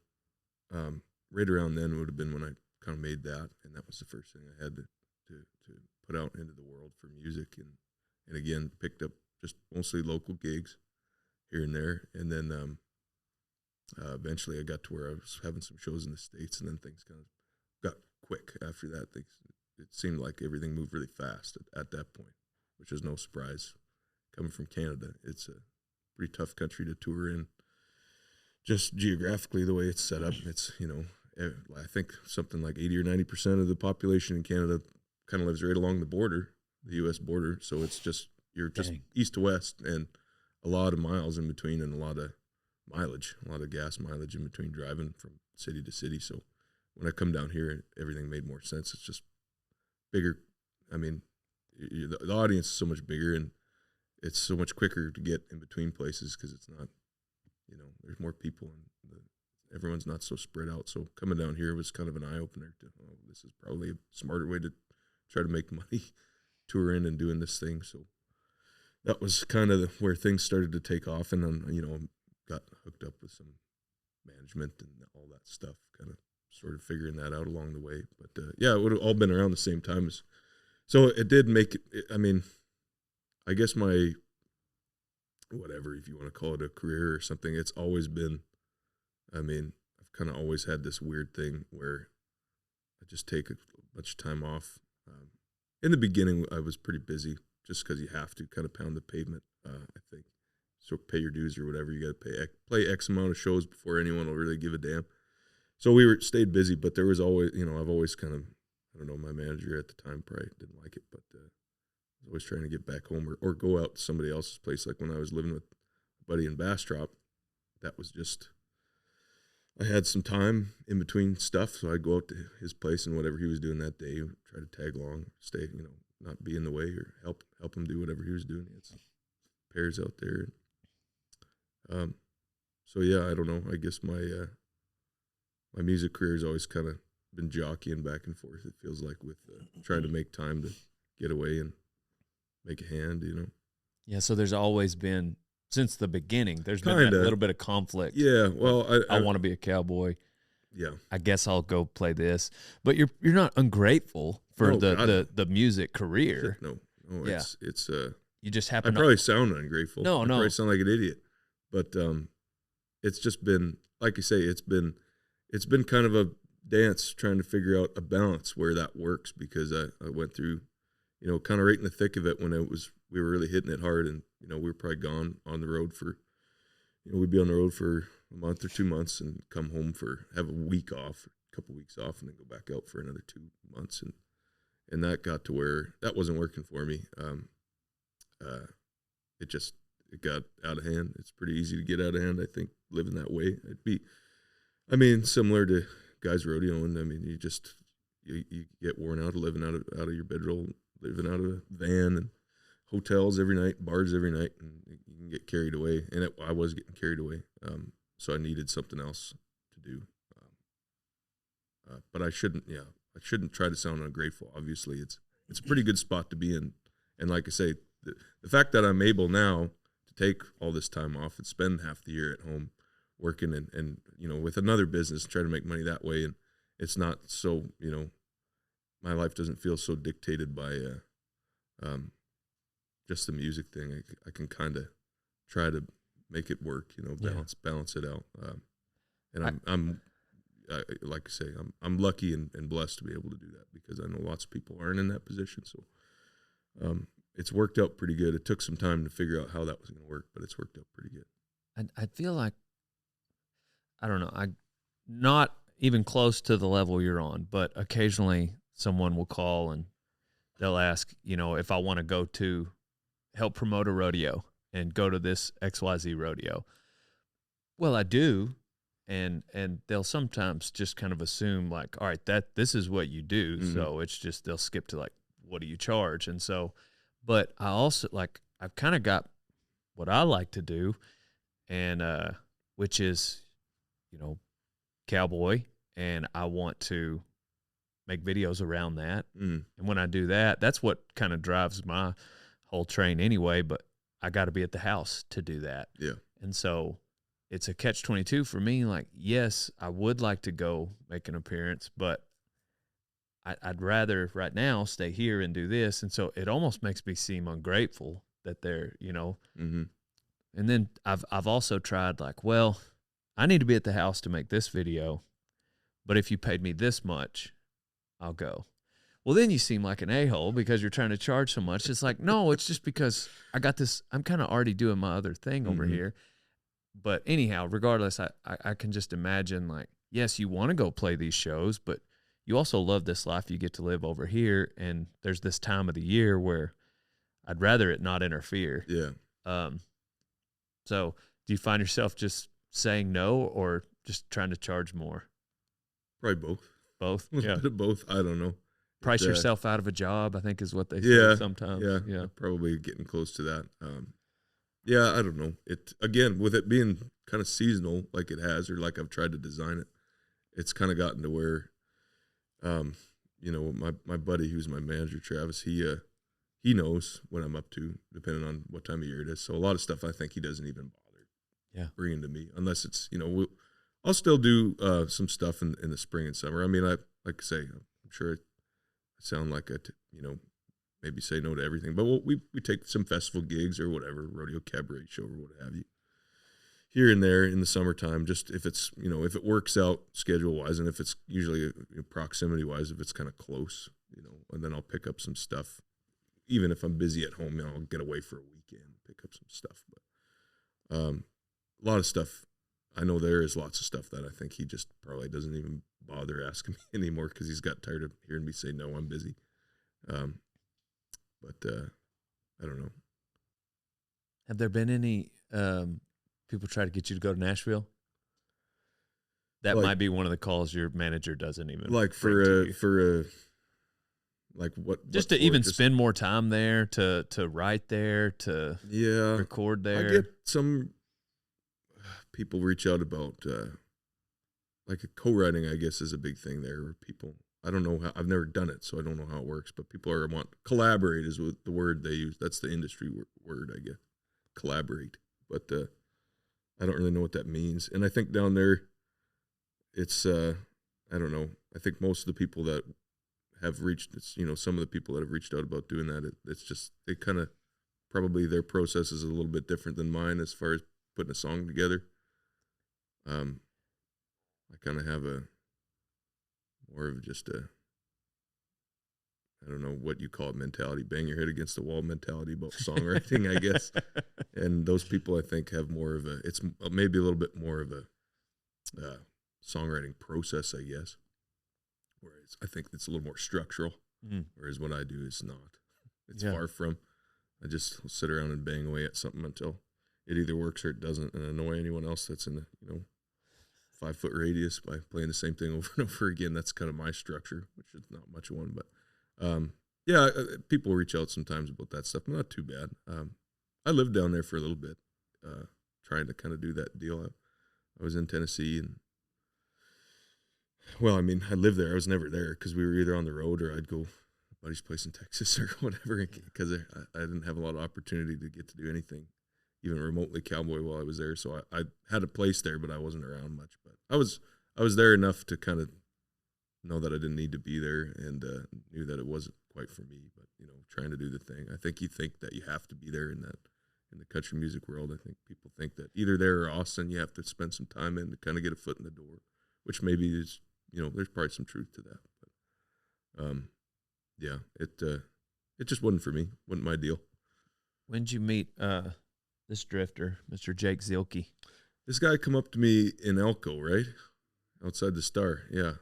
right around then would have been when I kind of made that, and that was the first thing I had to put out into the world for music, and again, picked up just mostly local gigs here and there, and then eventually I got to where I was having some shows in the States, and then things kind of got quick after that. It seemed like everything moved really fast at that point, which is no surprise. Coming from Canada, it's a pretty tough country to tour in, just geographically the way it's set up. It's, I think something like 80 or 90% of the population in Canada kind of lives right along the border, the U.S. border. So it's just, you're just east to west, and a lot of miles in between, and a lot of mileage, a lot of gas mileage in between driving from city to city. So when I come down here, everything made more sense. It's just bigger. I mean, the audience is so much bigger, and it's so much quicker to get in between places because it's not, there's more people, and everyone's not so spread out. So coming down here was kind of an eye-opener to, this is probably a smarter way to try to make money touring and doing this thing. So that was kind of where things started to take off, and then, got hooked up with some management and all that stuff, kind of sort of figuring that out along the way. But yeah, it would have all been around the same time. So it did make it, I mean, I guess my, whatever, if you want to call it a career or something, it's always been, I mean, I've kind of always had this weird thing where I just take a bunch of time off. In the beginning, I was pretty busy just because you have to kind of pound the pavement, I think. So pay your dues or whatever. You got to play X amount of shows before anyone will really give a damn. So we stayed busy, but there was always, I've always kind of, I don't know, my manager at the time probably didn't like it, but I was always trying to get back home or go out to somebody else's place. Like when I was living with a buddy in Bastrop, that was just, I had some time in between stuff, so I'd go out to his place and whatever he was doing that day, try to tag along, stay, not be in the way or help him do whatever he was doing. He had some pairs out there. So yeah, I don't know. I guess my music career has always kind of been jockeying back and forth. It feels like with trying to make time to get away and make a hand, Yeah. So there's always been, since the beginning, there's been a little bit of conflict. Yeah. Well, I want to be a cowboy. Yeah. I guess I'll go play this, but you're not ungrateful for the music career. No. Yeah. It's you just happen. I probably sound ungrateful. No. I probably sound like an idiot. But it's just been, like you say, it's been kind of a dance trying to figure out a balance where that works, because I went through, kind of right in the thick of it when we were really hitting it hard, and we were probably gone on the road for, we'd be on the road for a month or 2 months and come home have a week off, a couple weeks off, and then go back out for another 2 months, and that got to where that wasn't working for me. It got out of hand. It's pretty easy to get out of hand, I think, living that way. It'd be, similar to guys rodeoing. You get worn out of living out of your bedroll, living out of a van and hotels every night, bars every night, and you can get carried away. And I was getting carried away, so I needed something else to do. But I shouldn't try to sound ungrateful. Obviously, it's a pretty good spot to be in. And like I say, the fact that I'm able now take all this time off and spend half the year at home working and with another business, try to make money that way. And it's not so, my life doesn't feel so dictated by just the music thing. I can kind of try to make it work, balance it out. And I'm like I say, I'm lucky and blessed to be able to do that, because I know lots of people aren't in that position. So, it's worked out pretty good. It took some time to figure out how that was going to work, but it's worked out pretty good. I feel like, I don't know, I'm not even close to the level you're on, but occasionally someone will call and they'll ask, you know, if I want to go to help promote a rodeo and go to this XYZ rodeo. Well, I do. And they'll sometimes just kind of assume like, all right, this is what you do. Mm-hmm. So it's just, they'll skip to like, what do you charge? And so, but I also like, I've kind of got what I like to do, and which is, you know, cowboy, and I want to make videos around that. Mm. And when I do that, that's what kind of drives my whole train anyway, but I got to be at the house to do that. Yeah. And so it's a catch-22 for me. Like, yes, I would like to go make an appearance, but I'd rather right now stay here and do this. And so it almost makes me seem ungrateful that they're, you know. Mm-hmm. And then I've also tried like, well, I need to be at the house to make this video, but if you paid me this much, I'll go. Well, then you seem like an a-hole because you're trying to charge so much. It's like, no, it's just because I got this. I'm kind of already doing my other thing over here. But anyhow, regardless, I can just imagine like, yes, you want to go play these shows, but you also love this life you get to live over here. And there's this time of the year where I'd rather it not interfere. Yeah. So do you find yourself just saying no or just trying to charge more? Probably both. Both? A Yeah. bit of both. I don't know. Price yourself out of a job, I think is what they say sometimes. Yeah. Probably getting close to that. Yeah, I don't know. It again, with it being kind of seasonal like it has, or like I've tried to design it, it's kind of gotten to where, you know, my buddy who's my manager, Travis, he knows what I'm up to, depending on what time of year it is. So a lot of stuff I think he doesn't even bother bringing to me, unless it's, you know, I'll still do some stuff in the spring and summer. I mean, like I say, I'm sure I sound like you know, maybe say no to everything, but we take some festival gigs or whatever, rodeo cabaret show or what have you, here and there in the summertime, just if it's, you know, if it works out schedule wise, and if it's usually proximity wise, if it's kind of close, you know, and then I'll pick up some stuff. Even if I'm busy at home, you know, I'll get away for a weekend, pick up some stuff. But a lot of stuff, I know there is lots of stuff that I think he just probably doesn't even bother asking me anymore because he's got tired of hearing me say, no, I'm busy. But I don't know. Have there been any people try to get you to go to Nashville? That might be one of the calls your manager doesn't even like for a like what just what to even just, spend more time there, to write there, to record there. I get some people reach out about like a co-writing, I guess, is a big thing there. Where people, I don't know how, I've never done it, so I don't know how it works. But people collaborate is what the word they use. That's the industry word, I guess. Collaborate, but I don't really know what that means. And I think down there, it's I don't know. I think most of the people that have reached, it's, you know, some of the people that have reached out about doing that, it's just, they kind of, probably their process is a little bit different than mine as far as putting a song together. I kind of have more of just I don't know what you call it mentality, bang your head against the wall mentality about songwriting, I guess. And those people, I think, have more of it's maybe a little bit more of a songwriting process, I guess. Whereas I think it's a little more structural, whereas what I do is not. It's far from. I just sit around and bang away at something until it either works or it doesn't, and annoy anyone else that's in the 5-foot radius by playing the same thing over and over again. That's kind of my structure, which is not much of one, but people reach out sometimes about that stuff. Not too bad. I lived down there for a little bit, trying to kind of do that deal. I was in Tennessee, and well, I mean, I lived there. I was never there because we were either on the road or I'd go to a buddy's place in Texas or whatever, because I didn't have a lot of opportunity to get to do anything, even remotely cowboy, while I was there. So I had a place there, but I wasn't around much. But I was there enough to kind of know that I didn't need to be there, and knew that it wasn't quite for me. But trying to do the thing. I think you think that you have to be there in the country music world. I think people think that either there or Austin, you have to spend some time in to kind of get a foot in the door, which maybe is, there's probably some truth to that. But yeah, it just wasn't for me. Wasn't my deal. When did you meet this drifter, Mr. Jake Zielke? This guy come up to me in Elko, right? Outside the Star. Yeah.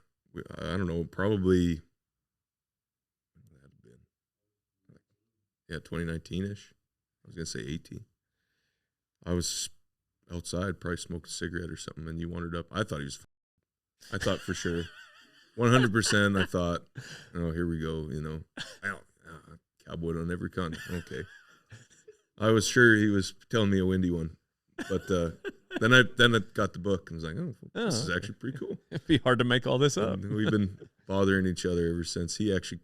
I don't know, probably, 2019-ish. I was going to say 18. I was outside, probably smoking a cigarette or something, and you wandered up. I thought he was, I thought for sure, 100%. I thought, oh, here we go, cowboy on every con. Okay. I was sure he was telling me a windy one, but then I got the book and was like, oh, this is actually pretty cool. It'd be hard to make all this up. And we've been bothering each other ever since. He actually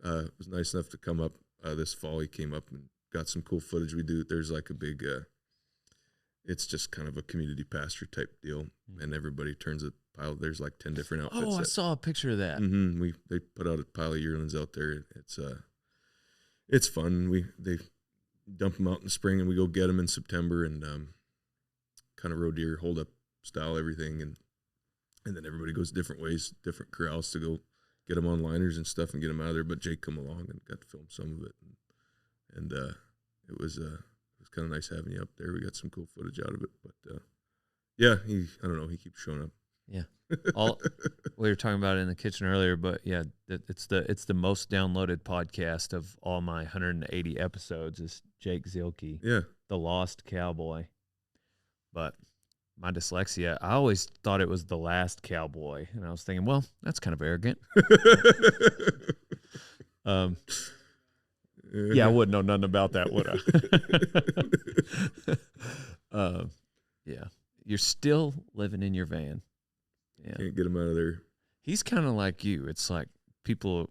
was nice enough to come up this fall. He came up and got some cool footage. There's like a big, it's just kind of a community pasture type deal, and everybody turns a pile. There's like 10 different outfits. Oh, I saw a picture of that. Mm-hmm, they put out a pile of yearlings out there. It's fun. They dump them out in the spring, and we go get them in September, and kind of roe deer, hold up style, everything, and then everybody goes different ways, different corrals to go get them on liners and stuff and get them out of there. But Jake come along and got to film some of it, and it was kind of nice having you up there. We got some cool footage out of it, but yeah, I don't know, he keeps showing up. Yeah, we were talking about it in the kitchen earlier, but yeah, it's the most downloaded podcast of all my 180 episodes is Jake Zielke, the Lost Cowboy. But my dyslexia, I always thought it was the Last Cowboy, and I was thinking, well, that's kind of arrogant. Yeah, I wouldn't know nothing about that, would I? Yeah, you're still living in your van. Yeah. Can't get him out of there. He's kind of like you. It's like people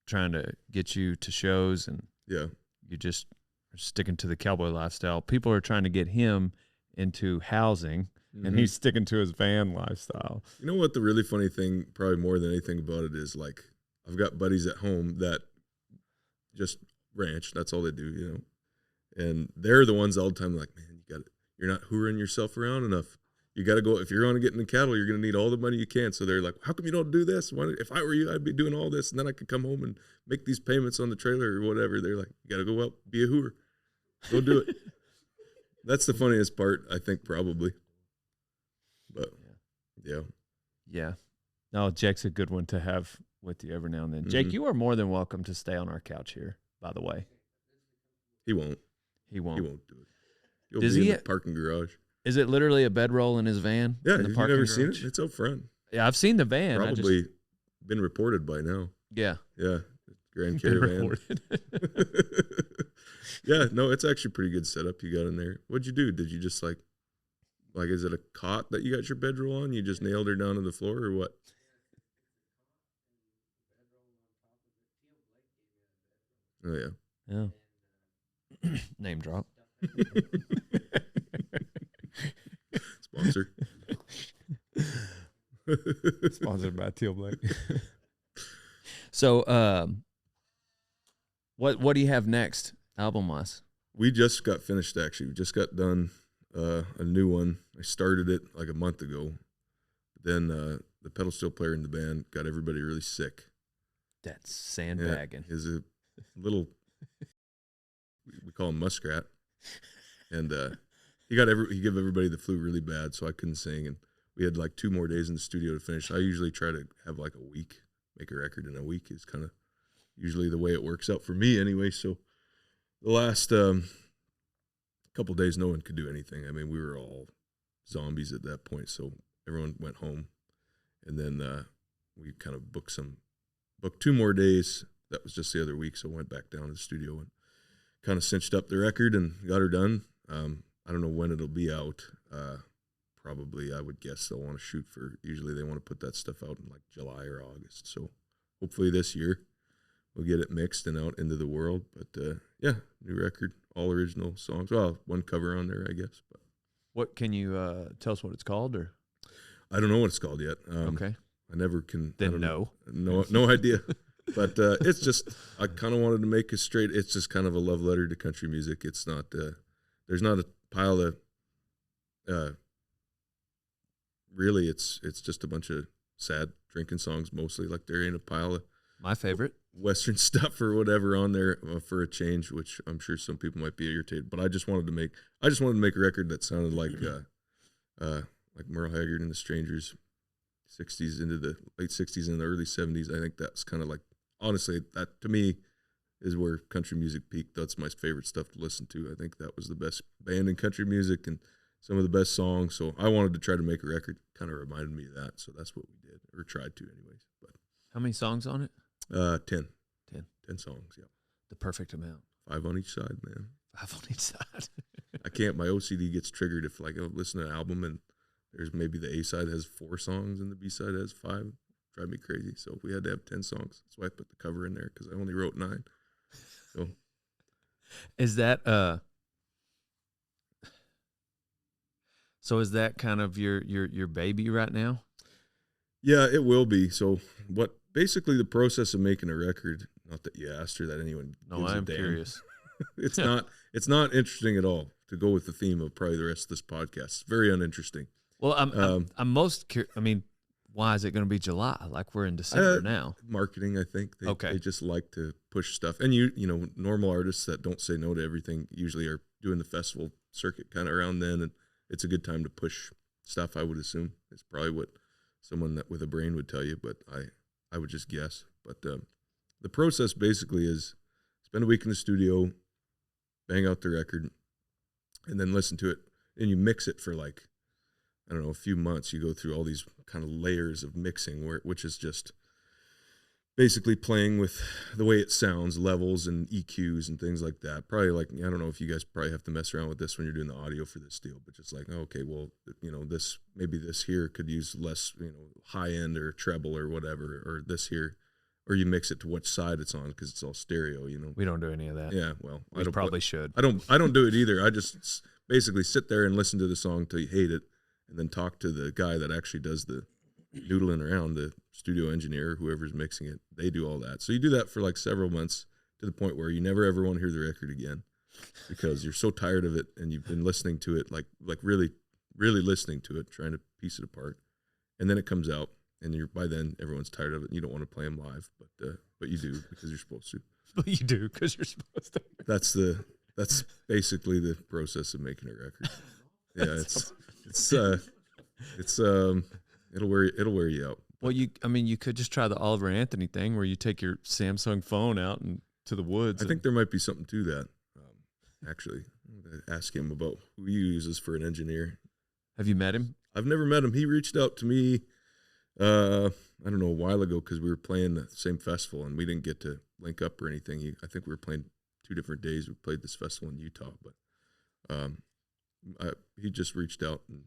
trying to get you to shows, and you just are sticking to the cowboy lifestyle. People are trying to get him into housing, and he's sticking to his van lifestyle. You know what? The really funny thing, probably more than anything about it, is like I've got buddies at home that just ranch. That's all they do, and they're the ones all the time like, man, you're not hoovering yourself around enough. You got to go, if you're going to get into cattle, you're going to need all the money you can. So they're like, how come you don't do this? If I were you, I'd be doing all this, and then I could come home and make these payments on the trailer or whatever. They're like, you got to go out, be a hooer. Go do it. That's the funniest part, I think, probably. But, yeah. Yeah. No, Jake's a good one to have with you every now and then. Jake, you are more than welcome to stay on our couch here, by the way. He won't. He won't do it. He'll Does be he in the parking garage. Is it literally a bedroll in his van? Yeah, in the you've parking never garage? seen it? It's out front. Yeah, I've seen the van. Probably been reported by now. Yeah. Yeah, Grand Caravan. Yeah, no, it's actually pretty good setup you got in there. What'd you do? Did you just like is it a cot that you got your bedroll on? You just nailed her down to the floor or what? Oh, yeah. Yeah. Name drop. Sponsor. Sponsored by Teal Blake. So, what do you have next, album-wise? We just got finished, actually. We just got done a new one. I started it like a month ago. Then the pedal steel player in the band got everybody really sick. That's sandbagging. Is a little, we call him muskrat. And he gave everybody the flu really bad, so I couldn't sing. And we had like 2 more days in the studio to finish. I usually try to have like a week, make a record in a week is kind of usually the way it works out for me anyway. So the last couple days, no one could do anything. I mean, we were all zombies at that point, so everyone went home. And then we kind of booked 2 more days. That was just the other week, so I went back down to the studio and kind of cinched up the record and got her done. I don't know when it'll be out. Probably, I would guess they'll want to shoot for, usually they want to put that stuff out in like July or August. So hopefully this year we'll get it mixed and out into the world. But yeah, new record, all original songs. Well, 1 cover on there, I guess. But What can you tell us what it's called? Or I don't know what it's called yet. Okay. I never can. Then no idea. But it's just, I kind of wanted to make it's just kind of a love letter to country music. It's not, there's not a pile of, really, it's just a bunch of sad drinking songs mostly. Like there ain't a pile of my favorite Western stuff or whatever on there for a change, which I'm sure some people might be irritated. But I just wanted to make a record that sounded like Merle Haggard and the Strangers, 60s into the late 60s and the early 70s. I think that's kind of like, honestly, that to me is where country music peaked. That's my favorite stuff to listen to. I think that was the best band in country music and some of the best songs. So I wanted to try to make a record. Kind of reminded me of that. So that's what we did, or tried to anyways. But How many songs on it? 10. 10. 10 songs, yeah. The perfect amount. 5 on each side, man. 5 on each side. I can't. My OCD gets triggered if like I listen to an album and there's maybe the A side has 4 songs and the B side has 5. Drive me crazy. So we had to have 10 songs. That's why I put the cover in there because I only wrote 9. So Is that is that kind of your baby right now? yeah, it will be. So what? Basically, the process of making a record. Not that you asked or that anyone. No, gives a I'm damn. curious. It's not. It's not interesting at all. To go with the theme of probably the rest of this podcast, it's very uninteresting. Well, I'm most curious. I mean, why is it going to be July? Like we're in December now. Marketing, I think. Okay. They just like to push stuff, and you know, normal artists that don't say no to everything usually are doing the festival circuit kind of around then, and it's a good time to push stuff. I would assume it's probably what someone that with a brain would tell you, but I would just guess. But the process basically is spend a week in the studio, bang out the record, and then listen to it, and you mix it for like, I don't know, a few months. You go through all these kind of layers of mixing, which is just basically playing with the way it sounds, levels and EQs and things like that. Probably like, I don't know if you guys probably have to mess around with this when you're doing the audio for this deal, but just like, okay, well, you know, maybe this here could use less, you know, high end or treble or whatever, or this here, or you mix it to which side it's on because it's all stereo, you know. We don't do any of that. Yeah, well, We probably should. I don't do it either. I just basically sit there and listen to the song till you hate it, and then talk to the guy that actually does the noodling around, the studio engineer, whoever's mixing it. They do all that. So you do that for like several months to the point where you never ever want to hear the record again because you're so tired of it and you've been listening to it, like really, really listening to it, trying to piece it apart. And then it comes out, and by then everyone's tired of it and you don't want to play them live, but you do because you're supposed to. But you do because you're supposed to. That's basically the process of making a record. Yeah, it'll wear you out. Well, you could just try the Oliver Anthony thing where you take your Samsung phone out and to the woods. I think there might be something to that. Actually, I'm going to ask him about who he uses for an engineer. Have you met him? I've never met him. He reached out to me, I don't know, a while ago because we were playing the same festival and we didn't get to link up or anything. I think we were playing 2 different days. We played this festival in Utah, but he just reached out and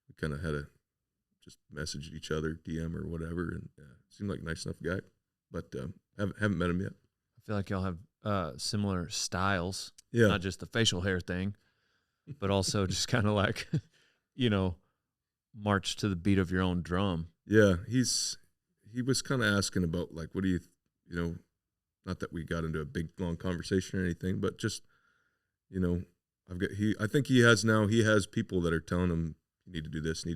we kind of had just messaged each other, DM or whatever, and seemed like a nice enough guy, but haven't met him yet. I feel like y'all have similar styles. Yeah, not just the facial hair thing, but also just kind of like, you know, march to the beat of your own drum. Yeah, he was kind of asking about like, what do you know, not that we got into a big long conversation or anything, but just, you know, I think he has people that are telling him you need to do this, you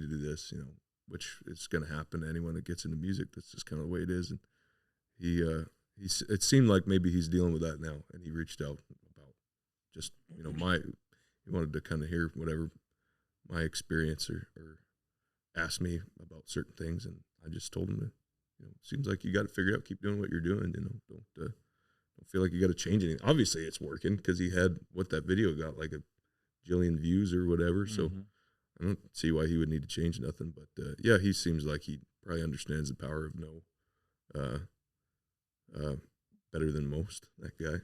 know, which is going to happen to anyone that gets into music. That's just kind of the way it is. And it seemed like maybe he's dealing with that now. And he reached out about just, you know, he wanted to kind of hear whatever my experience or ask me about certain things. And I just told him that, you know, it seems like you got it figured out. Keep doing what you're doing. You know, don't feel like you got to change anything. Obviously it's working because he had that video got like a jillion views or whatever. So I don't see why he would need to change nothing, but yeah, he seems like he probably understands the power of no better than most, that guy.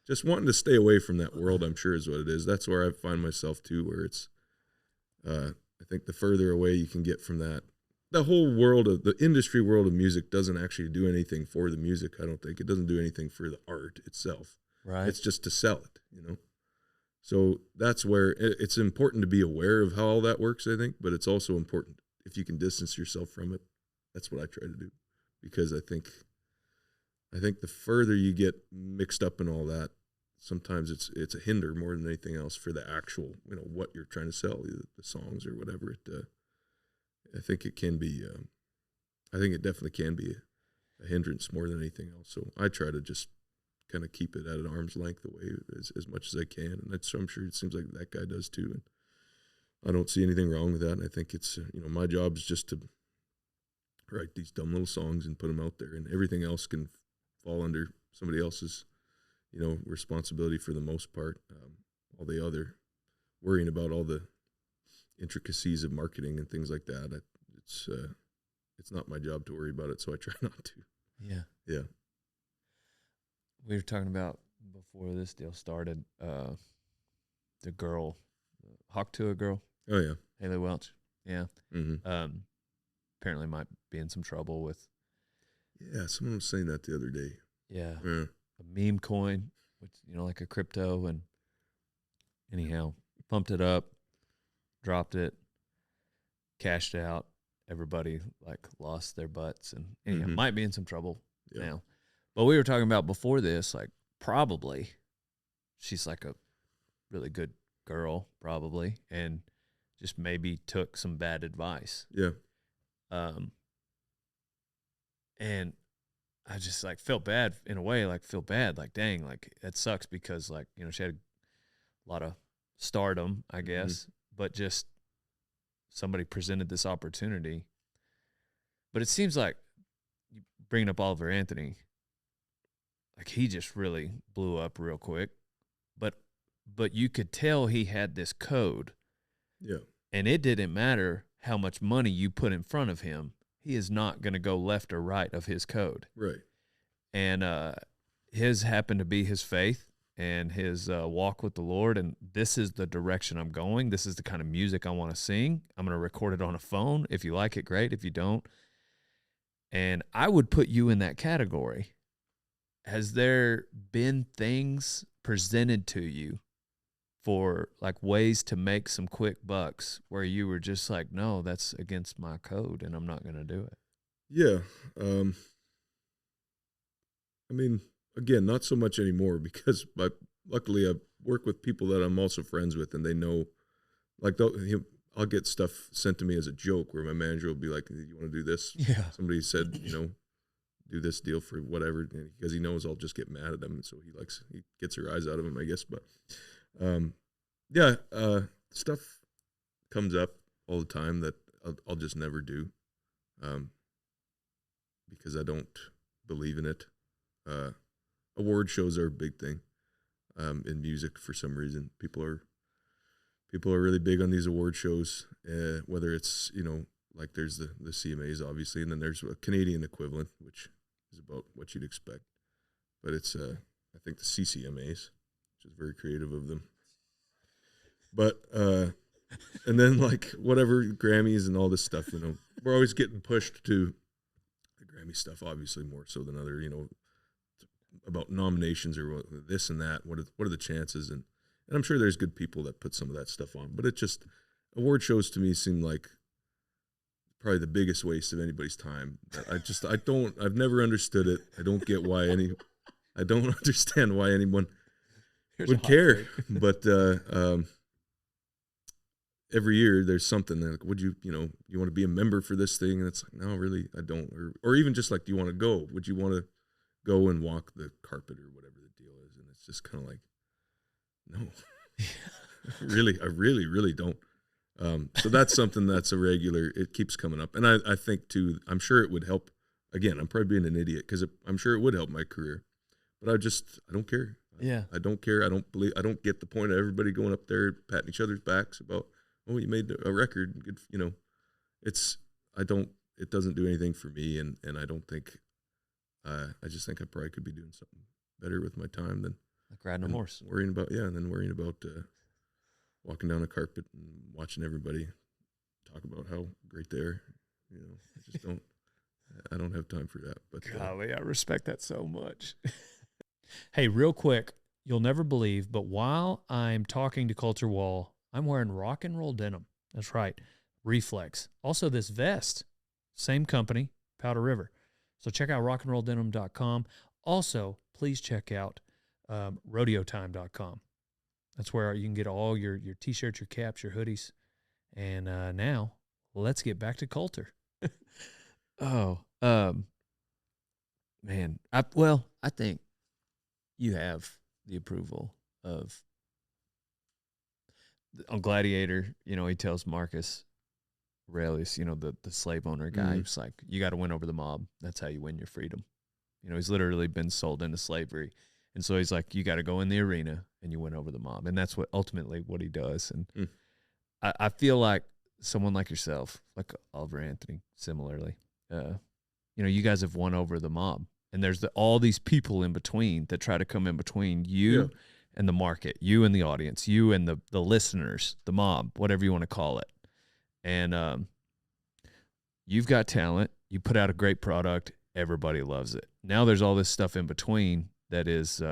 Just wanting to stay away from that world, I'm sure is what it is. That's where I find myself too, where it's, I think the further away you can get from that, the whole world of the industry world of music doesn't actually do anything for the music. I don't think it doesn't do anything for the art itself. Right. It's just to sell it, you know? So that's where it's important to be aware of how all that works, I think, but it's also important if you can distance yourself from it. That's what I try to do, because I think the further you get mixed up in all that, sometimes it's a hinder more than anything else for the actual, you know, what you're trying to sell, the songs or whatever. I think it can be, I think it definitely can be a hindrance more than anything else. So I try to just kind of keep it at an arm's length away as much as I can. And I'm sure it seems like that guy does too. And I don't see anything wrong with that. And I think it's, you know, my job is just to write these dumb little songs and put them out there, and everything else can fall under somebody else's responsibility for the most part. All the other worrying about all the intricacies of marketing and things like that. It's not my job to worry about it, so I try not to. Yeah. Yeah. We were talking about before this deal started, the girl, Hawk Tour girl. Oh yeah. Haley Welch. Yeah. Mm-hmm. Apparently might be in some trouble with. Yeah, someone was saying that the other day. Yeah. A meme coin, which, like a crypto, and anyhow, pumped it up, dropped it, cashed out. Everybody lost their butts, and anyhow, might be in some trouble now. But we were talking about before this, probably she's a really good girl, probably, and just maybe took some bad advice. Yeah. And I just felt bad in a way, dang, that sucks because she had a lot of stardom, I guess, but just somebody presented this opportunity. But it seems like, bringing up Oliver Anthony, he just really blew up real quick, but you could tell he had this code. Yeah. And it didn't matter how much money you put in front of him. He is not going to go left or right of his code. Right. And his happened to be his faith and his walk with the Lord. And this is the direction I'm going. This is the kind of music I want to sing. I'm going to record it on a phone. If you like it, great. If you don't. And I would put you in that category. Has there been things presented to you for ways to make some quick bucks where you were just no, that's against my code and I'm not going to do it? Yeah. I mean, again, not so much anymore because luckily I work with people that I'm also friends with, and they know, I'll get stuff sent to me as a joke where my manager will be like, "You want to do this?" Yeah. Somebody said, do this deal for whatever, because he knows I'll just get mad at him, and so he gets a rise out of him, I guess. But stuff comes up all the time that I'll just never do, because I don't believe in it. Award shows are a big thing in music for some reason. People are really big on these award shows, whether it's there's the CMAs obviously, and then there's a Canadian equivalent, which is about what you'd expect. But it's I think the CCMAs, which is very creative of them. But and then whatever Grammys and all this stuff, we're always getting pushed to the Grammy stuff, obviously more so than other, about nominations or this and that. What are the chances? And I'm sure there's good people that put some of that stuff on, but it just, award shows to me seem like probably the biggest waste of anybody's time. I've never understood it. I don't get why I don't understand why anyone would care. But every year there's something that, would you want to be a member for this thing? And it's no, really, I don't. Or even just do you want to go? Would you want to go and walk the carpet or whatever the deal is? And it's just kind of no. I really don't. So that's something that's a regular, it keeps coming up. And I think too, I'm sure it would help. Again, I'm probably being an idiot because I'm sure it would help my career, but I don't care. Yeah. I don't care. I don't get the point of everybody going up there patting each other's backs about, oh, you made a record. Good. It doesn't do anything for me. And I don't think, I just think I probably could be doing something better with my time than riding a horse. Worrying about walking down a carpet and watching everybody talk about how great they are. I just don't. I don't have time for that. But golly, I respect that so much. Hey, real quick, you'll never believe, but while I'm talking to Colter Wall, I'm wearing rock and roll denim. That's right, Reflex. Also, this vest, same company, Powder River. So check out rockandrolldenim.com. Also, please check out rodeotime.com. That's where you can get all your T-shirts, your caps, your hoodies. And now, let's get back to Colter. Man. I think you have the approval of, on Gladiator, he tells Marcus Aurelius, the slave owner guy, Mm-hmm. he's like, you got to win over the mob. That's how you win your freedom. He's literally been sold into slavery. And so he's like, you got to go in the arena and you win over the mob. And that's what ultimately what he does. And I feel like someone like yourself, like Oliver Anthony, similarly, you guys have won over the mob. And there's all these people in between that try to come in between you and the market, you and the audience, you and the listeners, the mob, whatever you want to call it. And you've got talent. You put out a great product. Everybody loves it. Now there's all this stuff in between that is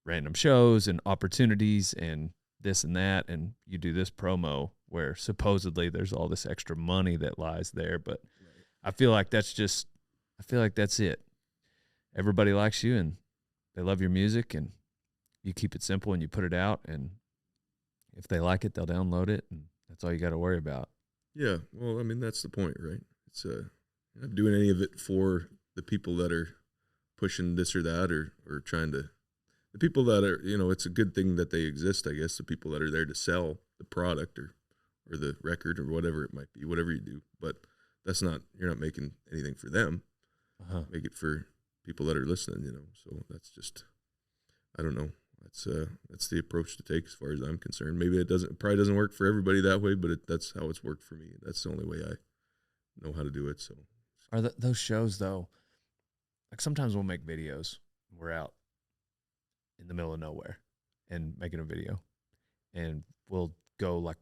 random shows and opportunities and this and that, and you do this promo where supposedly there's all this extra money that lies there, but I feel like that's it. Everybody likes you and they love your music, and you keep it simple and you put it out, and if they like it, they'll download it, and that's all you got to worry about. Yeah, well, I mean, that's the point, right? It's you're not doing any of it for the people that are pushing this or that, or trying to, the people that are, it's a good thing that they exist, I guess, the people that are there to sell the product or the record or whatever it might be, whatever you do. But you're not making anything for them. Make it for people that are listening, So that's just, I don't know. That's the approach to take as far as I'm concerned. Maybe it probably doesn't work for everybody that way, but that's how it's worked for me. That's the only way I know how to do it. So are those shows though? Like sometimes we'll make videos. We're out in the middle of nowhere and making a video, and we'll go like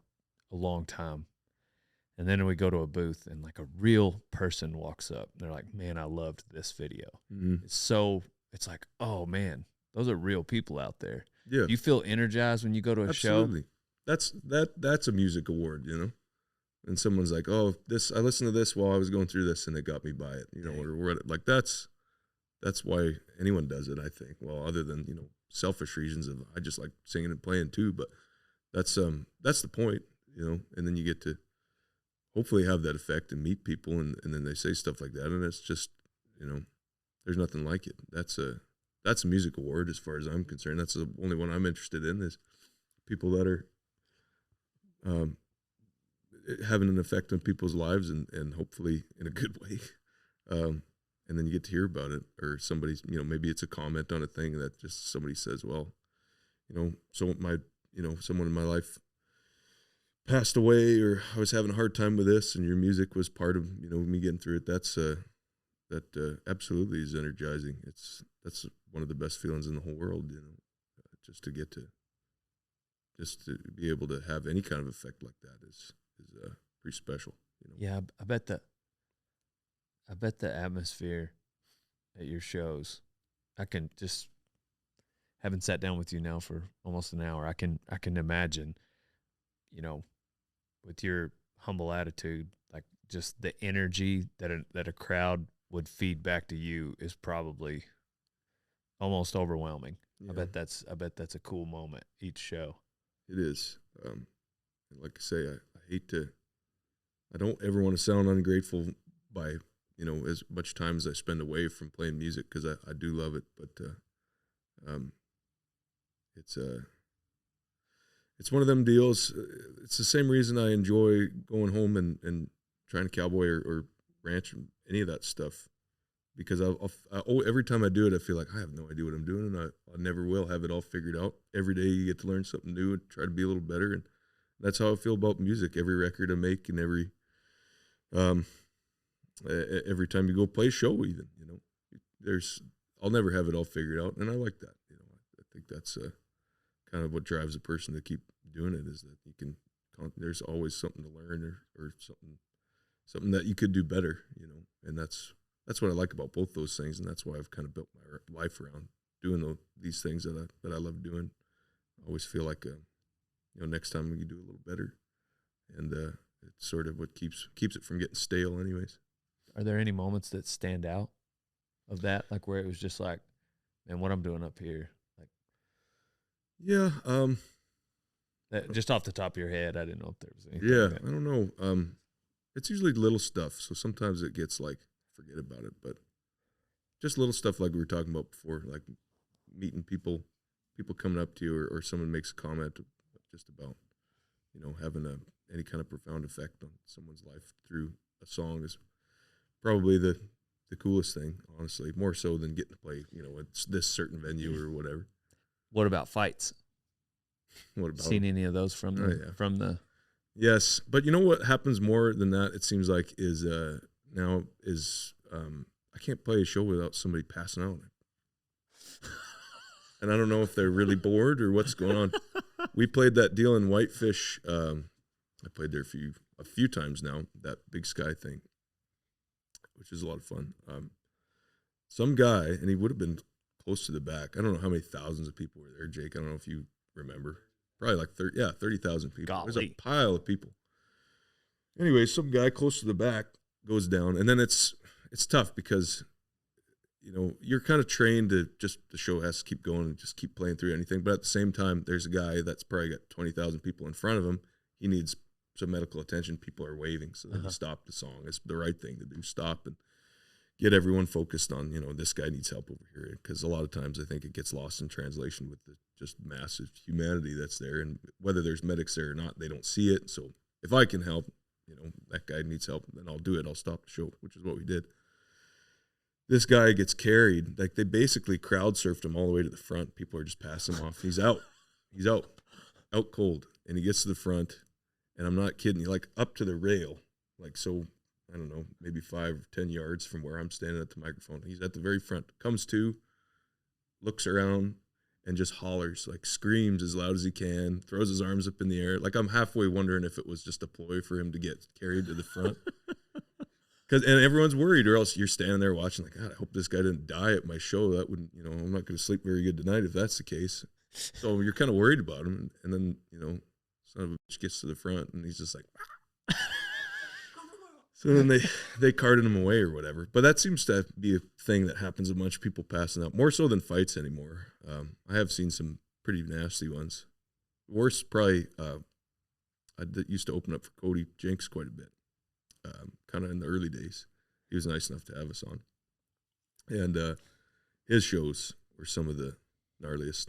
a long time. And then we go to a booth and like a real person walks up. And they're like, man, I loved this video. Mm-hmm. It's like, oh man, those are real people out there. Yeah. You feel energized when you go to a show? That's a music award, And someone's like, oh, I listened to this while I was going through this and it got me by it, or like that's why anyone does it, I think. Well, other than, selfish reasons of I just like singing and playing too, but that's the point, and then you get to hopefully have that effect and meet people and then they say stuff like that, and it's just, there's nothing like it. That's a music award as far as I'm concerned. That's the only one I'm interested in, is people that are having an effect on people's lives and hopefully in a good way. And then you get to hear about it, or somebody's, maybe it's a comment on a thing that just somebody says, well, so someone in my life passed away, or I was having a hard time with this, and your music was part of, me getting through it. That absolutely is energizing. That's one of the best feelings in the whole world, just to be able to have any kind of effect like that is pretty special. Yeah, I bet the atmosphere at your shows, I can just, having sat down with you now for almost an hour, I can imagine, with your humble attitude, like just the energy that a crowd would feed back to you is probably almost overwhelming. Yeah. I bet that's a cool moment each show. It is. Like I say, I don't ever want to sound ungrateful by, as much time as I spend away from playing music, because I do love it, but it's one of them deals. It's the same reason I enjoy going home and trying to cowboy or ranch and any of that stuff, because every time I do it, I feel like I have no idea what I'm doing, and I never will have it all figured out. Every day you get to learn something new and try to be a little better, and that's how I feel about music. Every record I make and every time you go play a show, even, I'll never have it all figured out, and I like that. I think that's kind of what drives a person to keep doing it, is that there's always something to learn or something that you could do better, and that's what I like about both those things, and that's why I've kind of built my life around doing these things that I love doing. I always feel like next time we can do a little better, and it's sort of what keeps it from getting stale anyways. Are there any moments that stand out of that, like where it was just like, man, what I'm doing up here? Like, yeah, just off the top of your head, I didn't know if there was anything. Yeah, I don't know. It's usually little stuff, so sometimes it gets like, forget about it, but just little stuff like we were talking about before, like meeting people coming up to you, or someone makes a comment just about, having any kind of profound effect on someone's life through a song is probably the the coolest thing, honestly, more so than getting to play, you know, it's this certain venue or whatever. What about fights? What about Seen any of those from the? Yes, but you know what happens more than that? It seems like is now is I can't play a show without somebody passing out, and I don't know if they're really bored or what's going on. We played that deal in Whitefish. I played there a few times now. That Big Sky thing, which is a lot of fun. Some guy, and he would have been close to the back. I don't know how many thousands of people were there, Jake. I don't know if you remember. Probably like 30,000 people. Golly. There's a pile of people. Anyway, some guy close to the back goes down, and then it's tough because, you know, you're kind of trained to just the show has to keep going and just keep playing through anything. But at the same time, there's a guy that's probably got 20,000 people in front of him. He needs some medical attention. People are waving, so then you stop the song. It's the right thing to do. Stop and get everyone focused on, you know, this guy needs help over here, because a lot of times I think it gets lost in translation with the just massive humanity that's there, and whether there's medics there or not, they don't see it. So if I can help, you know, that guy needs help, then I'll do it. I'll stop the show, which is what we did. This guy gets carried. Like, they basically crowd surfed him all the way to the front. People are just passing him off. He's out cold, and he gets to the front, and I'm not kidding you, like up to the rail, like, so I don't know, maybe 5 or 10 yards from where I'm standing at the microphone. He's at the very front, comes to, looks around, and just hollers, like screams as loud as he can, throws his arms up in the air. Like, I'm halfway wondering if it was just a ploy for him to get carried to the front. And everyone's worried, or else you're standing there watching, like, God, I hope this guy didn't die at my show. That would, you know, I'm not going to sleep very good tonight if that's the case. So you're kind of worried about him. And then, you know, son of a bitch gets to the front, and he's just like, so then they carted him away or whatever. But that seems to be a thing that happens, a bunch of people passing out, more so than fights anymore. I have seen some pretty nasty ones. Worse, probably, I used to open up for Cody Jenks quite a bit, kind of in the early days. He was nice enough to have us on. And his shows were some of the gnarliest.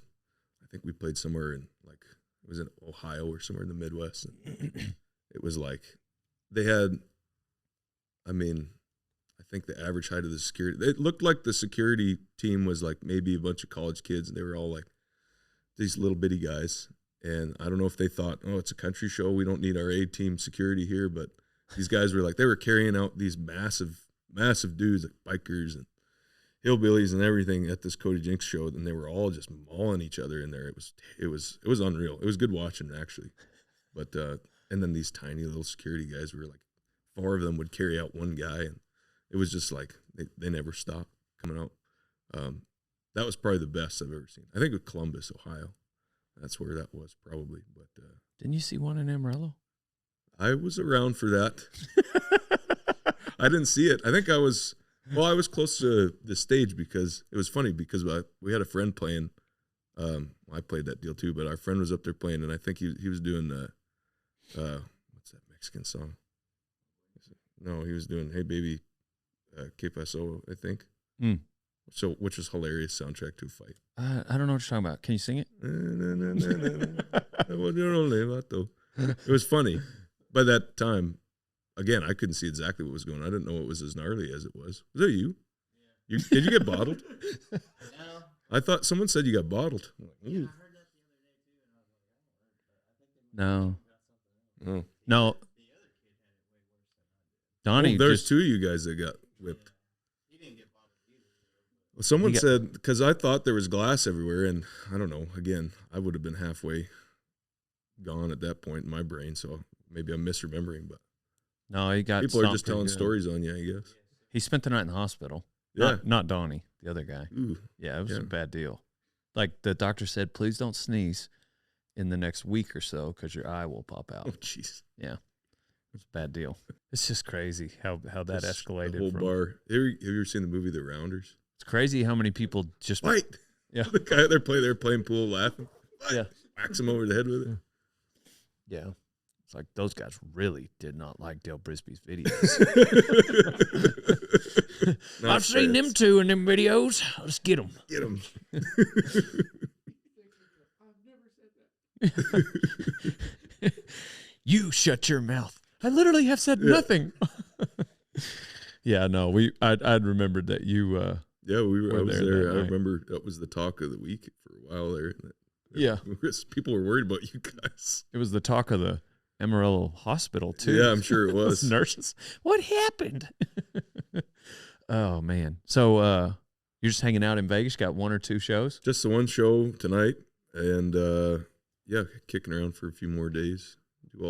I think we played somewhere in, like, it was in Ohio or somewhere in the Midwest. And it was like, they had, I mean, I think the average height of the security, it looked like the security team was like maybe a bunch of college kids, and they were all like these little bitty guys. And I don't know if they thought, oh, it's a country show, we don't need our A-team security here. But these guys were like, they were carrying out these massive dudes, like bikers and hillbillies and everything at this Cody Jenks show. And they were all just mauling each other in there. It was unreal. It was good watching, actually. But, and then these tiny little security guys were like, 4 of them would carry out one guy, and it was just like they never stopped coming out. That was probably the best I've ever seen. I think with Columbus, Ohio, that's where that was probably. But didn't you see one in Amarillo? I was around for that. I didn't see it. I think I was close to the stage, because it was funny because we had a friend playing. I played that deal too, but our friend was up there playing, and I think he was doing what's that Mexican song? No, he was doing "Hey Baby, Que Paso," I think. So, which was hilarious soundtrack to a fight. I don't know what you're talking about. Can you sing it? It was funny. By that time, again, I couldn't see exactly what was going on. I didn't know it was as gnarly as it was. Was that you? Yeah. Did you get bottled? No. I thought someone said you got bottled. Yeah, I heard that the other day too. And I was like, Oh. No. Donnie, there's 2 of you guys that got whipped. He didn't get bottled either. Well, someone said, because I thought there was glass everywhere, and I don't know. Again, I would have been halfway gone at that point in my brain, so maybe I'm misremembering. But no, he got. People are just telling stories on you, I guess. He spent the night in the hospital. Yeah, not Donnie, the other guy. Ooh, yeah, it was a bad deal. Like, the doctor said, please don't sneeze in the next week or so, because your eye will pop out. Oh, jeez. Yeah. It's a bad deal. It's just crazy how that escalated. The whole bar. Have you ever seen the movie The Rounders? It's crazy how many people just fight. Yeah. The guy they're playing pool, laughing. Yeah. Whacks him over the head with it. Yeah. It's like, those guys really did not like Dale Brisby's videos. I've seen them too in them videos. Let's get them. Get them. I've never said that. You shut your mouth. I literally have said nothing. Yeah, no, I'd remembered that you. Yeah, I Were was there there. that I night. remember that was the talk of the week for a while there. Yeah. People were worried about you guys. It was the talk of the Amarillo Hospital too. Yeah, I'm sure it Those was. nurses. What happened? Oh man. So you're just hanging out in Vegas? Got 1 or 2 shows? Just the one show tonight, and yeah, kicking around for a few more days. Do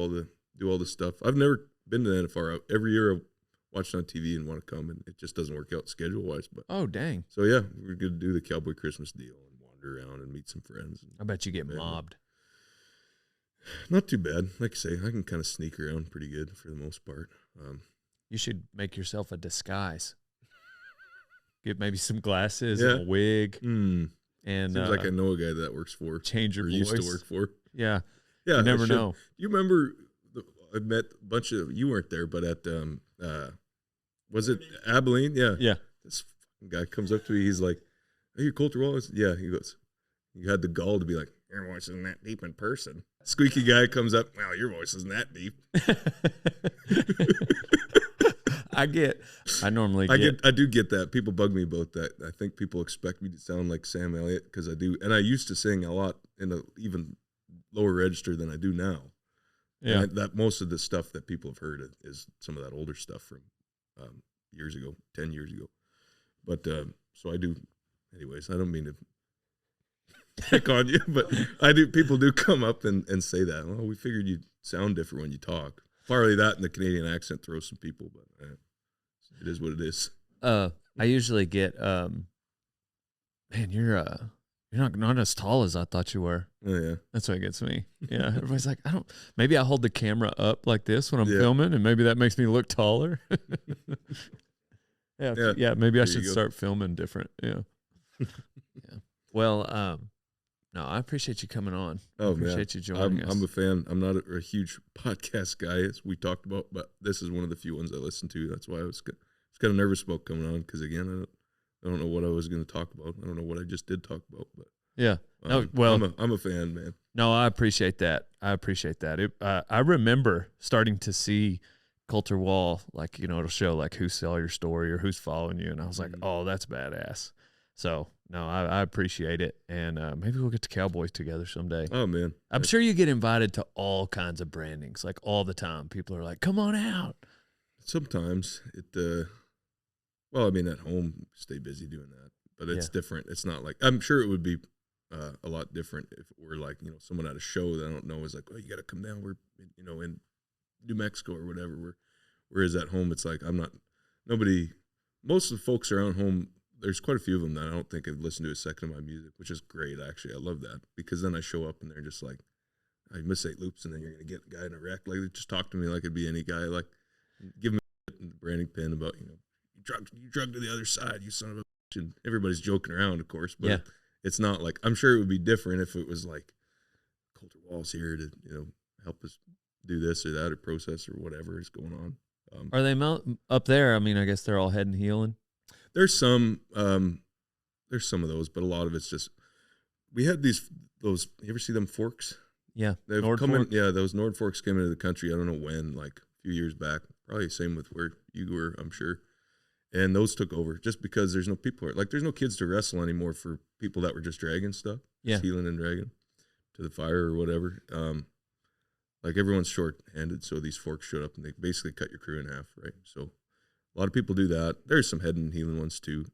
all the stuff. I've never been to the NFR. Every year I watch it on TV and want to come, and it just doesn't work out schedule wise. But Oh dang. so yeah, we're gonna do the cowboy Christmas deal and wander around and meet some friends. I bet you get Yeah. mobbed. Not too bad. Like I say, I can kind of sneak around pretty good for the most part. You should make yourself a disguise. Get maybe some glasses Yeah. and a wig Seems and like I know a guy that works for change your or voice. used to work for. Yeah. Yeah, You I never should. know. You remember? I met a bunch of you weren't there, but at was it Abilene? Yeah. Yeah. This fucking guy comes up to me. He's like, "Are you Colter Wall?" I said, yeah. He goes, "You had the gall to be like, your voice isn't that deep in person." Squeaky guy comes up. Well, your voice isn't that deep. I do get that. People bug me about that. I think people expect me to sound like Sam Elliott because I do, and I used to sing a lot in a even lower register than I do now. Yeah. And that most of the stuff that people have heard is some of that older stuff from years ago, 10 years ago. But so I do. Anyways, I don't mean to pick on you, but I do. People do come up and say that. Well, we figured you'd sound different when you talk. Partly that and the Canadian accent throws some people, but it is what it is. I usually get man, you're not as tall as I thought you were. Oh yeah. That's what gets me. Yeah. Everybody's like, maybe I hold the camera up like this when I'm Yeah. filming and maybe that makes me look taller. Yeah. Maybe I There should you go. start filming different. Yeah. Yeah. Well, no, I appreciate you coming on. I Oh man, appreciate you joining us. I'm a fan. I'm not a huge podcast guy, as we talked about, but this is one of the few ones I listen to. That's why I was kind of nervous about coming on because again, I don't know what I was going to talk about. I don't know what I just did talk about, but Yeah. No, well, I'm a fan, man. no, I appreciate that. I remember starting to see Colter Wall, like, it'll show like who saw your story or who's following you. And I was like, oh, that's badass. So no, I appreciate it. And maybe we'll get to Cowboys together someday. Oh man, I'm sure you get invited to all kinds of brandings, like all the time. People are like, come on out. sometimes it. Well, I mean, at home, stay busy doing that, but it's Yeah. different. It's not like I'm sure it would be a lot different if it were like someone at a show that I don't know is like, oh, you got to come down. We're in New Mexico or whatever. Whereas at home, it's like nobody. Most of the folks around home, there's quite a few of them that I don't think have listened to a second of my music, which is great. Actually, I love that because then I show up and they're just like, I miss 8 loops, and then you're gonna get a guy in a wreck. Like, just talk to me like it'd be any guy. Like, give me a branding pin about you drug to the other side, you son of a bitch. And everybody's joking around, of course, but Yeah. it's not like I'm sure it would be different if it was like Colter Wall's here to help us do this or that or process or whatever is going on. Are they up there? I mean, I guess they're all head and healing. There's some of those, but a lot of it's just we had those. You ever see them forks? Yeah. They've Nord come in, Fork? yeah, those Nord Forks came into the country. I don't know when, like a few years back. Probably same with where you were, I'm sure. And those took over just because there's no people. Like, there's no kids to wrestle anymore for people that were just dragging stuff, Yeah. healing and dragging to the fire or whatever. Like, everyone's short-handed, so these forks showed up and they basically cut your crew in half, right? So a lot of people do that. There's some head and healing ones too.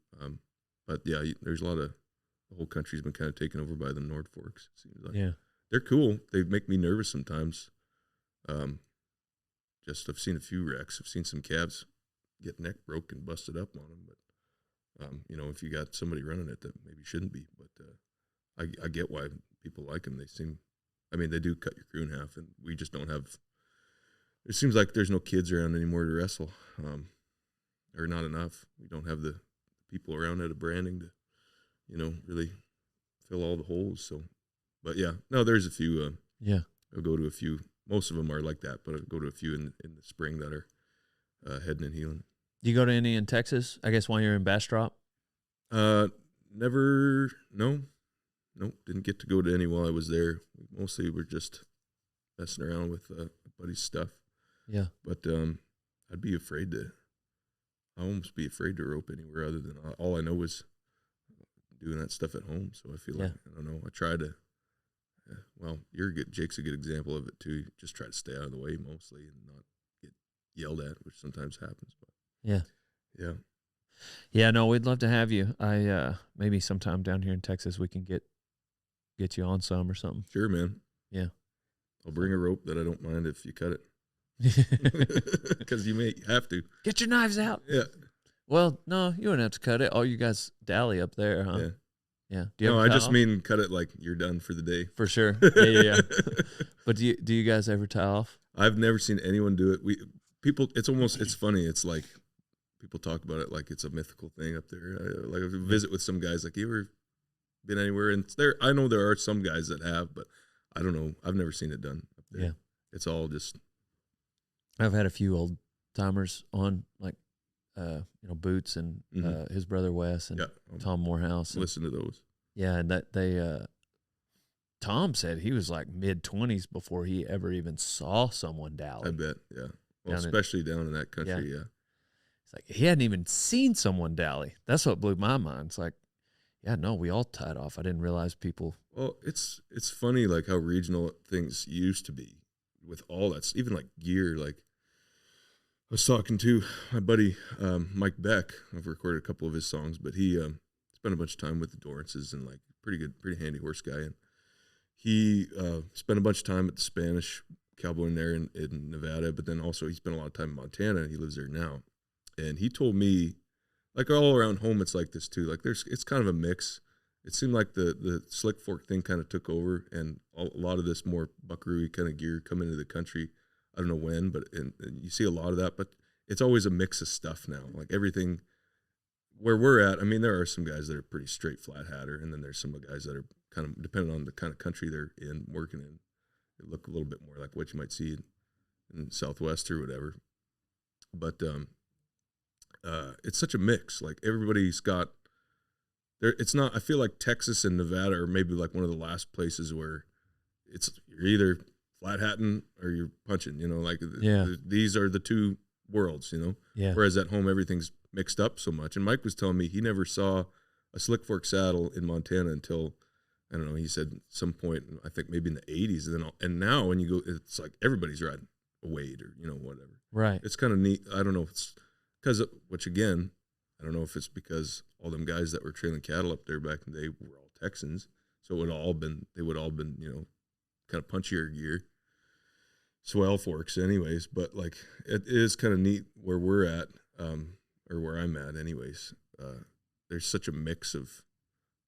But yeah, there's a lot of the whole country's been kind of taken over by the Nord Forks. It seems like. Yeah. They're cool. They make me nervous sometimes. Just I've seen a few wrecks. I've seen some calves get neck broken, busted up on them. But if you got somebody running it that maybe shouldn't be, but I get why people like them. They do cut your crew in half, and we just don't have. It seems like there's no kids around anymore to wrestle, or not enough. We don't have the people around at a branding to, really fill all the holes. So. But yeah, no, there's a few. Yeah. I'll go to a few. Most of them are like that, but I'll go to a few in the spring that are heading and healing. Do you go to any in Texas? I guess while you're in Bastrop? Never. Nope. Didn't get to go to any while I was there. Mostly we're just messing around with buddy's stuff. Yeah. But I'd be afraid to. I almost be afraid to rope anywhere other than all I know is doing that stuff at home. So I feel like, I don't know, I try to, well, Jake's a good example of it too. You just try to stay out of the way mostly and not get yelled at, which sometimes happens. But yeah. Yeah, no, we'd love to have you. Maybe sometime down here in Texas we can get you on some or something. Sure, man. Yeah. I'll bring a rope that I don't mind if you cut it. Because you may have to. Get your knives out. Yeah. Well, no, you wouldn't have to cut it. Oh, you guys dally up there, huh? Yeah. Yeah. No, I just mean cut it like you're done for the day. For sure. Yeah. But do you guys ever tie off? I've never seen anyone do it. It's funny. It's like people talk about it like it's a mythical thing up there. I visit with some guys like, you ever been anywhere? And I know there are some guys that have, but I don't know. I've never seen it done up there. Yeah. It's all just. I've had a few old timers on, like, Boots and his brother Wes and Tom Morehouse. Listen to those. Yeah, and that Tom said he was like mid-20s before he ever even saw someone dally. I bet, yeah. Well, especially down in that country, yeah. It's like he hadn't even seen someone dally. That's what blew my mind. It's like, yeah, no, we all tied off. I didn't realize people. Well, it's funny like how regional things used to be with all that, even like gear. Like I was talking to my buddy Mike Beck. I've recorded a couple of his songs, but he spent a bunch of time with the Dorrances and like pretty handy horse guy. And he spent a bunch of time at the Spanish cowboy in there in Nevada, but then also he spent a lot of time in Montana and he lives there now. And he told me, like all around home, it's like this too. Like it's kind of a mix. It seemed like the slick fork thing kind of took over, and a lot of this more buckaroo kind of gear come into the country. I don't know when, but and you see a lot of that. But it's always a mix of stuff now. Like everything where we're at. I mean, there are some guys that are pretty straight flat hatter, and then there's some guys that are kind of depending on the kind of country they're in, working in. They look a little bit more like what you might see in Southwest or whatever. But it's such a mix. Like everybody's got there. It's not. I feel like Texas and Nevada are maybe like one of the last places where you're either flat hatting or you're punching. You know, like these are the two worlds. You know. Yeah. Whereas at home everything's mixed up so much. And Mike was telling me he never saw a slick fork saddle in Montana until I don't know. He said some point I think maybe in the 80s. And now when you go, it's like everybody's riding a Wade or whatever. Right. It's kind of neat. I don't know if it's because which again, I don't know if it's because all them guys that were trailing cattle up there back in the day were all Texans, so they would all been kind of punchier gear, swell forks, anyways. But like it is kind of neat where we're at, or where I'm at, anyways. There's such a mix of,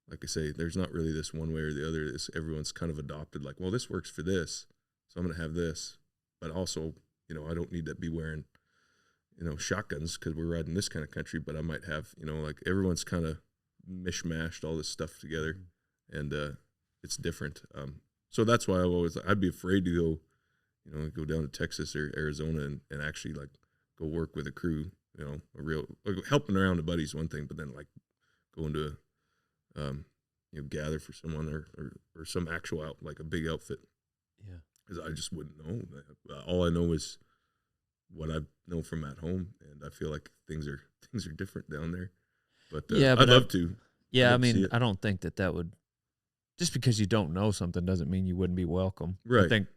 like I say, there's not really this one way or the other. Everyone's kind of adopted, like, well, this works for this, so I'm gonna have this, but also, I don't need to be wearing shotguns because we're riding this kind of country, but I might have, like everyone's kind of mishmashed all this stuff together, and it's different. So that's why I'd be afraid to go down to Texas or Arizona and actually like go work with a crew, a real, like, helping around a buddy's one thing, but then like going to gather for someone or some actual like a big outfit. Yeah. Because I just wouldn't know. All I know is what I know from at home, and I feel like things are different down there. But I'd love to. Yeah, I mean, I don't think that would, just because you don't know something doesn't mean you wouldn't be welcome. Right. I think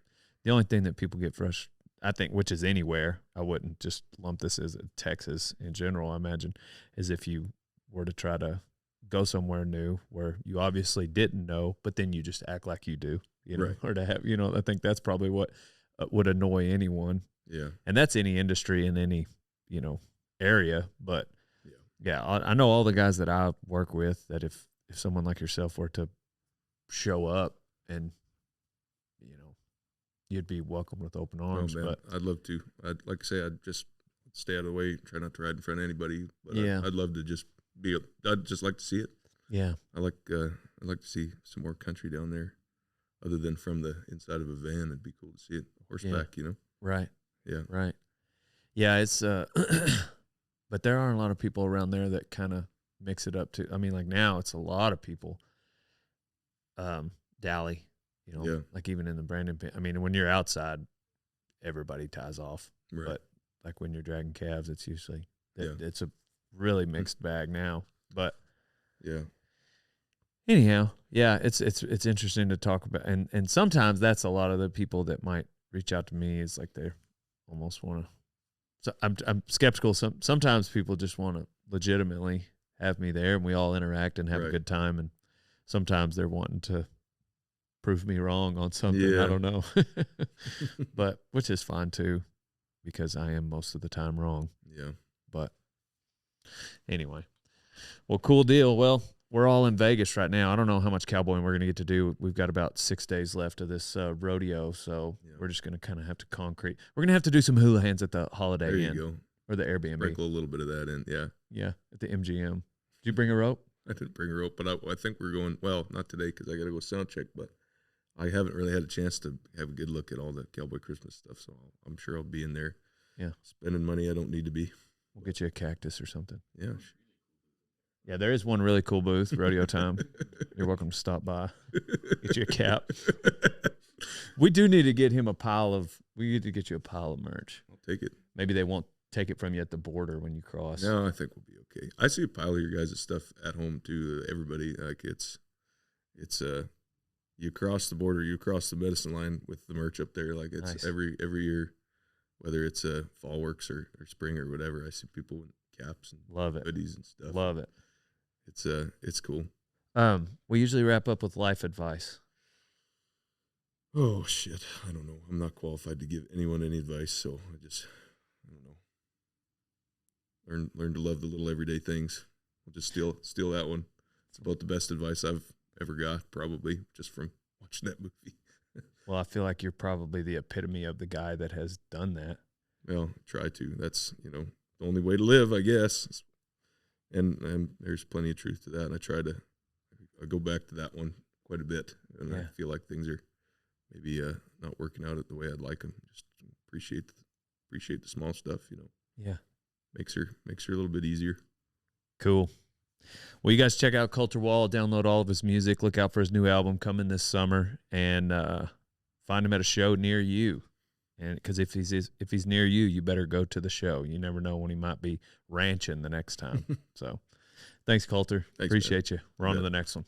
the only thing that people get frustrated, I think, which is anywhere, I wouldn't just lump this as Texas in general, I imagine, is if you were to try to go somewhere new where you obviously didn't know, but then you just act like you do, right. Or to have, I think that's probably what would annoy anyone. Yeah. And that's any industry in any, area. But yeah, I know all the guys that I work with that if someone like yourself were to show up and, you'd be welcomed with open arms. Oh, man, but I'd love to. Like I say, I'd just stay out of the way, try not to ride in front of anybody. But yeah. I'd love to just I'd just like to see it. Yeah. I'd like to see some more country down there other than from the inside of a van. It'd be cool to see it horseback, Right. Yeah. Right. Yeah, it's but there are a lot of people around there that kind of mix it up too. I mean, like now it's a lot of people dally, like even in the Brandon pin. I mean, when you're outside, everybody ties off. Right. But like when you're dragging calves, it's usually It's a really mixed bag now. But Yeah. anyhow, yeah, it's interesting to talk about, and sometimes that's a lot of the people that might reach out to me is like they almost want to. So I'm skeptical. Sometimes people just want to legitimately have me there, and we all interact and have a Right. good time. And sometimes they're wanting to prove me wrong on something. Yeah. I don't know, but which is fine too, because I am most of the time wrong. Yeah. But anyway, well, cool deal. Well, we're all in Vegas right now. I don't know how much cowboying we're going to get to do. We've got about 6 days left of this rodeo, so Yeah. we're just going to kind of have to concrete. We're going to have to do some hula hands at the Holiday There you Inn go. or the Airbnb. Sprinkle a little bit of that in. Yeah. Yeah, at the MGM. Did you bring a rope? I didn't bring a rope, but I think we're going, well, not today because I got to go sound check, but I haven't really had a chance to have a good look at all the Cowboy Christmas stuff, so I'm sure I'll be in there. Yeah. Spending money I don't need to be. We'll get you a cactus or something. Yeah. Yeah, there is one really cool booth, Rodeo Time. You're welcome to stop by. Get you a cap. We do need to get him we need to get you a pile of merch. I'll take it. Maybe they won't take it from you at the border when you cross. No, I think we'll be okay. I see a pile of your guys' stuff at home too. Everybody, like it's you cross the border, you cross the medicine line with the merch up there. Like it's Nice. every year, whether it's fall works or spring or whatever. I see people with caps and Love it. hoodies and stuff. Love it. It's cool. We usually wrap up with life advice. Oh shit, I don't know. I'm not qualified to give anyone any advice, so I don't know. Learn to love the little everyday things. I'll just steal that one. It's about the best advice I've ever got, probably just from watching that movie. Well, I feel like you're probably the epitome of the guy that has done that. Well, try to. That's the only way to live, I guess. And there's plenty of truth to that. And I go back to that one quite a bit, and I feel like things are maybe not working out the way I'd like them. Just appreciate the small stuff. Yeah. Makes her a little bit easier. Cool. Well, you guys check out Colter Wall, download all of his music, look out for his new album coming this summer, and find him at a show near you. And because if he's near you, you better go to the show. You never know when he might be ranching the next time. So, thanks, Colter. Thanks, Appreciate you. We're on to bet. the next one.